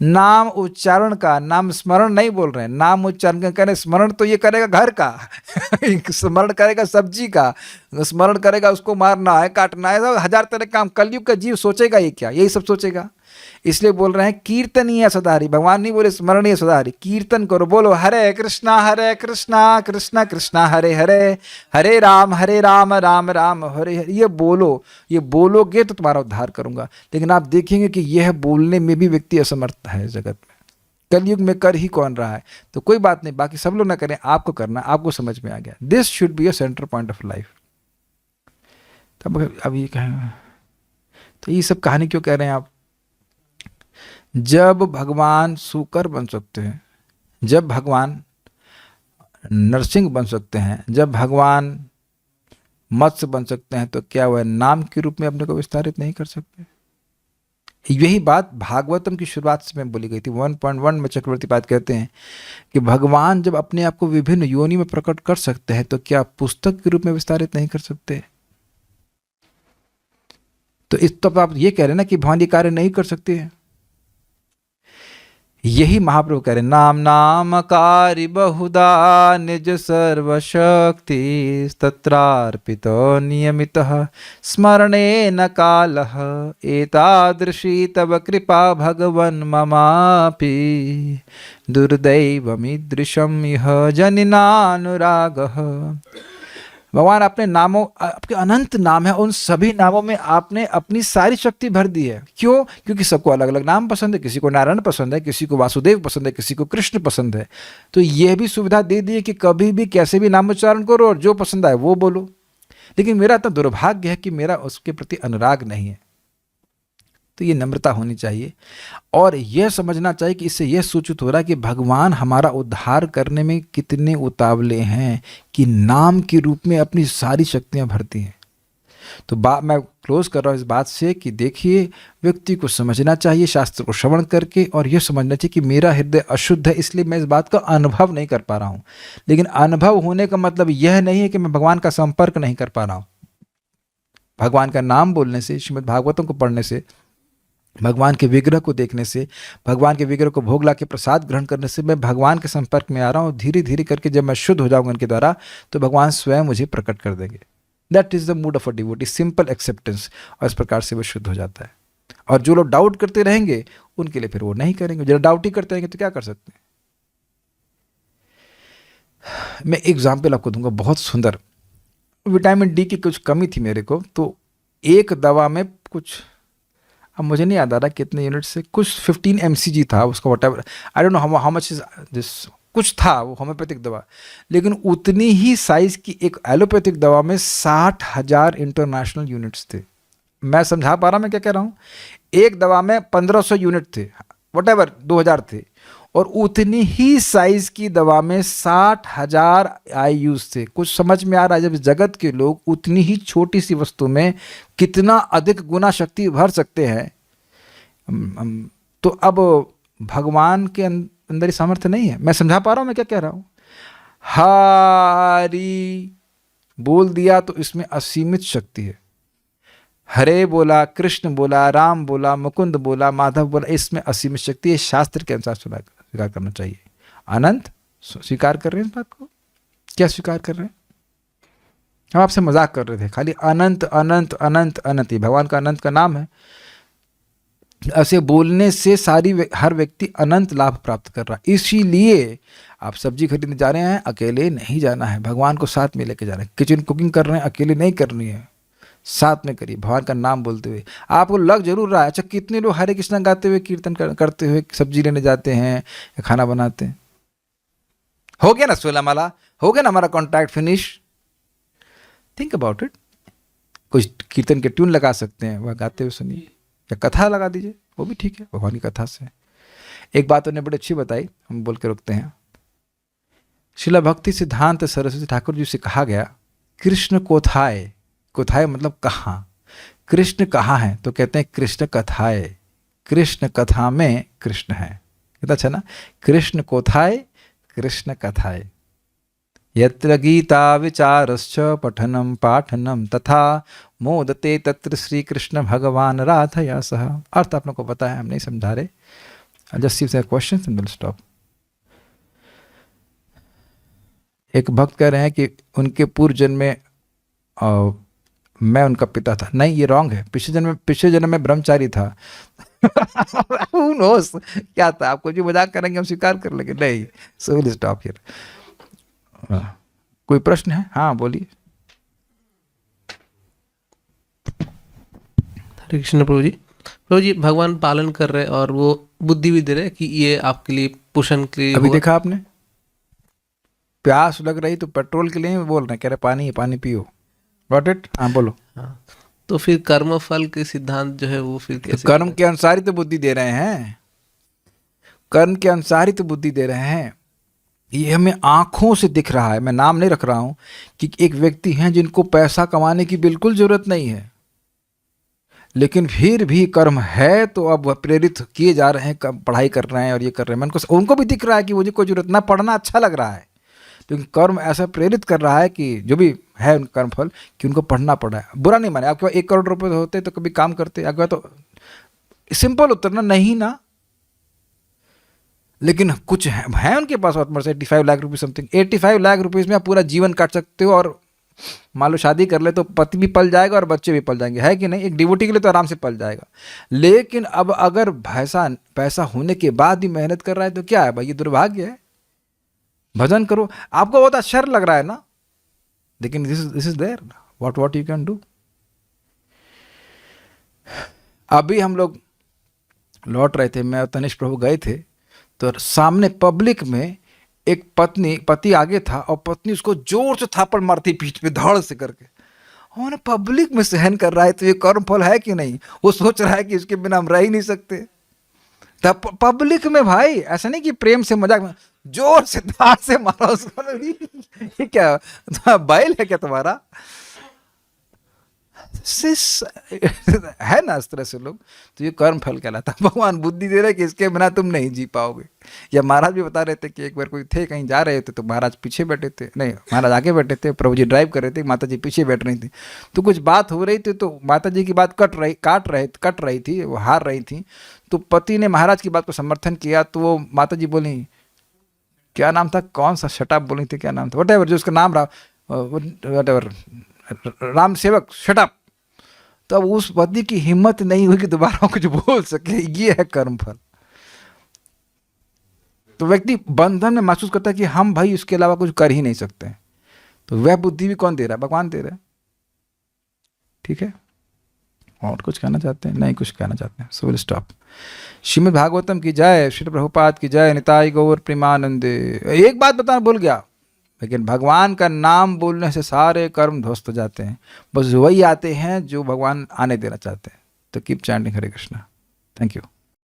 नाम उच्चारण का, नाम स्मरण नहीं बोल रहे हैं, नाम उच्चारण का। कह रहे स्मरण तो ये करेगा घर का स्मरण करेगा सब्जी का, स्मरण करेगा उसको मारना है, काटना है, सब हजार तरह काम। कलयुग का जीव सोचेगा ये क्या, यही सब सोचेगा। इसलिए बोल रहे हैं कीर्तनीय सदाहरि। भगवान नहीं बोले स्मरणीय सदाहरि, कीर्तन करो, बोलो हरे कृष्णा कृष्णा कृष्णा हरे हरे, हरे राम राम राम हरे हरे। ये बोलो, ये बोलोगे तो तुम्हारा उद्धार करूंगा। लेकिन आप देखेंगे कि यह बोलने में भी व्यक्ति असमर्थ है जगत में। कलयुग में कर ही कौन रहा है? तो कोई बात नहीं, बाकी सब लोग ना करें, आपको करना, आपको समझ में आ गया। This should be a centre point of life. तब अब ये कहें तो ये सब कहानी क्यों कह रहे हैं आप? जब भगवान सूकर बन सकते हैं, जब भगवान नरसिंह बन सकते हैं, जब भगवान मत्स्य बन सकते हैं, तो क्या वह नाम के रूप में अपने को विस्तारित नहीं कर सकते? यही बात भागवतम की शुरुआत में बोली गई थी। 1.1 में चक्रवर्ती पाद कहते हैं कि भगवान जब अपने आप को विभिन्न योनि में प्रकट कर सकते हैं, तो क्या पुस्तक के रूप में विस्तारित नहीं कर सकते? तो इस तब आप ये कह रहे हैं ना कि भगवान ये कार्य नहीं कर सकते हैं। यही महाप्रभु कह रहे, नाम नामकारी बहुधा निज सर्वशक्ति तत्रार्पित नियमित स्मरणे न कालः एतादृशी तव कृपा भगवन् ममापि दुर्दैवमीदृशम् इह जनिनानुरागः। भगवान अपने नामों, आपके अनंत नाम है, उन सभी नामों में आपने अपनी सारी शक्ति भर दी है। क्यों? क्योंकि सबको अलग अलग नाम पसंद है। किसी को नारायण पसंद है, किसी को वासुदेव पसंद है, किसी को कृष्ण पसंद है। तो यह भी सुविधा दे दी है कि कभी भी कैसे भी नाम उच्चारण करो और जो पसंद आए वो बोलो। लेकिन मेरा तो दुर्भाग्य है कि मेरा उसके प्रति अनुराग नहीं है। तो ये नम्रता होनी चाहिए और यह समझना चाहिए कि इससे यह सूचित हो रहा है कि भगवान हमारा उद्धार करने में कितने उतावले हैं कि नाम के रूप में अपनी सारी शक्तियां भरती हैं। तो मैं क्लोज कर रहा हूँ इस बात से कि देखिए, व्यक्ति को समझना चाहिए शास्त्र को श्रवण करके, और यह समझना चाहिए कि मेरा हृदय अशुद्ध है, इसलिए मैं इस बात का अनुभव नहीं कर पा रहा हूँ। लेकिन अनुभव होने का मतलब यह नहीं है कि मैं भगवान का संपर्क नहीं कर पा रहा हूँ। भगवान का नाम बोलने से, श्रीमद् भागवतम को पढ़ने से, भगवान के विग्रह को देखने से, भगवान के विग्रह को भोग ला के प्रसाद ग्रहण करने से मैं भगवान के संपर्क में आ रहा हूँ। धीरे धीरे करके जब मैं शुद्ध हो जाऊंगा उनके द्वारा, तो भगवान स्वयं मुझे प्रकट कर देंगे। That is the mood of a devotee, simple acceptance. और इस प्रकार से वो शुद्ध हो जाता है। और जो लोग डाउट करते रहेंगे उनके लिए फिर वो नहीं करेंगे। जो डाउट ही करते रहेंगे तो क्या कर सकते हैं? मैं एग्जाम्पल आपको दूंगा बहुत सुंदर। विटामिन डी की कुछ कमी थी मेरे को, तो एक दवा में कुछ, अब मुझे नहीं याद आ रहा कितने यूनिट से, कुछ 15 mcg था उसका, what ever, I don't know how much is this, कुछ था वो होम्योपैथिक दवा। लेकिन उतनी ही साइज की एक एलोपैथिक दवा में 60,000 इंटरनेशनल यूनिट्स थे। मैं समझा पा रहा मैं क्या कह रहा हूँ? एक दवा में 1500 यूनिट थे, वट एवर 2000 थे, और उतनी ही साइज की दवा में 60,000 IUs थे। कुछ समझ में आ रहा है जब जगत के लोग उतनी ही छोटी सी वस्तु में कितना अधिक गुना शक्ति भर सकते हैं, तो अब भगवान के अंदर सामर्थ्य नहीं है। मैं समझा पा रहा हूँ मैं क्या कह रहा हूँ? हरि बोल दिया तो इसमें असीमित शक्ति है। हरे बोला, कृष्ण बोला, राम बोला, मुकुंद बोला, माधव बोला, इसमें असीमित शक्ति है। शास्त्र के अनुसार स्वीकार करना चाहिए। अनंत स्वीकार कर रहे हैं इस बात को? क्या स्वीकार कर रहे हैं? हम आपसे मजाक कर रहे थे, खाली अनंत अनंत अनंत अनंत, ही भगवान का अनंत का नाम है। ऐसे बोलने से हर व्यक्ति अनंत लाभ प्राप्त कर रहा है। इसीलिए आप सब्जी खरीदने जा रहे हैं, अकेले नहीं जाना है, भगवान को साथ में लेके जाना है। किचन कुकिंग कर रहे हैं, अकेले नहीं करनी है, साथ में करिए, भगवान का नाम बोलते हुए। आपको लग जरूर रहा है, अच्छा कितने लोग हरे कृष्णा गाते हुए, कीर्तन करते हुए सब्जी लेने जाते हैं या खाना बनाते हैं? हो गया ना 16 माला, हो गया ना हमारा contract finish. Think about it. कुछ कीर्तन के ट्यून लगा सकते हैं, वह गाते हुए सुनिए, या कथा लगा दीजिए, वो भी ठीक है, भगवान की कथा से। एक बात उन्होंने बड़ी अच्छी बताई, हम बोल के रुकते हैं। शिला भक्ति सिद्धांत सरस्वती ठाकुर जी से कहा गया, कृष्ण कोथाय मतलब कहाँ, कृष्ण कहाँ है? तो कहते हैं कृष्ण कथाए। कृष्ण कथा में कृष्ण है। कितना अच्छा ना, कृष्ण कोथाय कृष्ण कथाय। यत्र गीता विचारश्च पठनम पाठनम तथा मोदते तत्र श्री कृष्ण भगवान राधया सह। अर्थ आप लोग को पता है, हम नहीं समझा रहे। Just see question and will stop. एक भक्त कह रहे हैं कि उनके पूर्व जन्म में मैं उनका पिता था। नहीं, ये रॉन्ग है। पिछले जन्म में ब्रह्मचारी था। Who knows क्या था, आपको जो मजाक करेंगे हम स्वीकार कर लेंगे। नहीं, सो विल स्टॉप हियर। कोई प्रश्न है? हाँ बोलिए। हरे कृष्ण प्रभु जी। प्रभु जी, भगवान पालन कर रहे और वो बुद्धि भी दे रहे कि ये आपके लिए पोषण के लिए अभी होगा। देखा आपने, प्यास लग रही तो पेट्रोल के लिए ही बोल रहे हैं, कह रहे पानी है, पानी पियो। Got it? हाँ बोलो। हाँ, तो फिर कर्म फल के सिद्धांत जो है वो फिर तो कैसे? कर्म के अनुसार ही तो बुद्धि दे रहे हैं, कर्म के अनुसार ही तो बुद्धि दे रहे हैं। ये हमें आंखों से दिख रहा है। मैं नाम नहीं रख रहा हूं कि एक व्यक्ति हैं जिनको पैसा कमाने की बिल्कुल जरूरत नहीं है, लेकिन फिर भी कर्म है तो अब वह प्रेरित किए जा रहे हैं, पढ़ाई कर रहे हैं और ये कर रहे हैं। उनको भी दिख रहा है कि मुझे कोई जरूरत ना, पढ़ना अच्छा लग रहा है, क्योंकि कर्म ऐसा प्रेरित कर रहा है कि जो भी है उनका कर्म फल कि उनको पढ़ना पड़ा है। बुरा नहीं माने, आपके पास 1 करोड़ रुपए होते तो कभी काम करते? आपके पास तो सिंपल उत्तर ना, नहीं ना। लेकिन कुछ है उनके पास ऑलमोस्ट 85 लाख रुपये समथिंग। 85 लाख रुपीज़ में आप पूरा जीवन काट सकते हो, और मान लो शादी कर ले तो पति भी पल जाएगा और बच्चे भी पल जाएंगे, है कि नहीं? एक डिवोटी के लिए तो आराम से पल जाएगा। लेकिन अब अगर पैसा होने के बाद भी मेहनत कर रहा है तो क्या है भाई? ये दुर्भाग्य है। भजन करो, आपको बहुत आश्चर्य लग रहा है ना, लेकिन this is there, what you can do. अभी हम लोग लौट रहे थे, मैं और तनिष्क प्रभु गए थे, तो सामने पब्लिक में एक पति आगे था और पत्नी उसको जोर से थापड़ मारती पीठ पे धड़ से करके। और पब्लिक में सहन कर रहा है, तो ये कर्म फल है कि नहीं? वो सोच रहा है कि इसके बिना हम रह ही नहीं सकते। तब पब्लिक में भाई, ऐसा नहीं कि प्रेम से मजाक में, जोर से धार से मारा उसको। ये क्या बैल है क्या तुम्हारा? है ना इस तरह से लोग। तो ये कर्म फल कहलाता है। भगवान बुद्धि दे रहे कि इसके बिना तुम नहीं जी पाओगे। या महाराज भी बता रहे थे कि एक बार कोई थे, कहीं जा रहे थे तो महाराज पीछे बैठे थे, नहीं महाराज आगे बैठे थे, प्रभु जी ड्राइव कर रहे थे, माता जी पीछे बैठ रही थी। तो कुछ बात हो रही थी, तो माता जी की बात कट रही थी, वो हार रही थी। तो पति ने महाराज की बात को समर्थन किया, तो वो माता जी बोली, क्या नाम था, कौन सा शटाप बोली थी, क्या नाम था, वट जो उसका नाम रहा, वट राम सेवक शटाप। तो अब उस पति की हिम्मत नहीं हुई कि दोबारा कुछ बोल सके। ये है कर्म फल। तो व्यक्ति बंधन में महसूस करता है कि हम भाई इसके अलावा कुछ कर ही नहीं सकते। तो वह बुद्धि भी कौन दे रहा है? भगवान दे रहा है। ठीक है, और कुछ कहना चाहते हैं? नहीं कुछ कहना चाहते हैं, so will stop. Shrimad Bhagavatam की जय, श्री प्रभुपाद की जय, निताई गौर प्रेमानंदे। एक बात बताना भूल गया, लेकिन भगवान का नाम बोलने से सारे कर्म ध्वस्त हो जाते हैं। बस वही आते हैं जो भगवान आने देना चाहते हैं। तो keep chanting Hare Krishna. Thank you.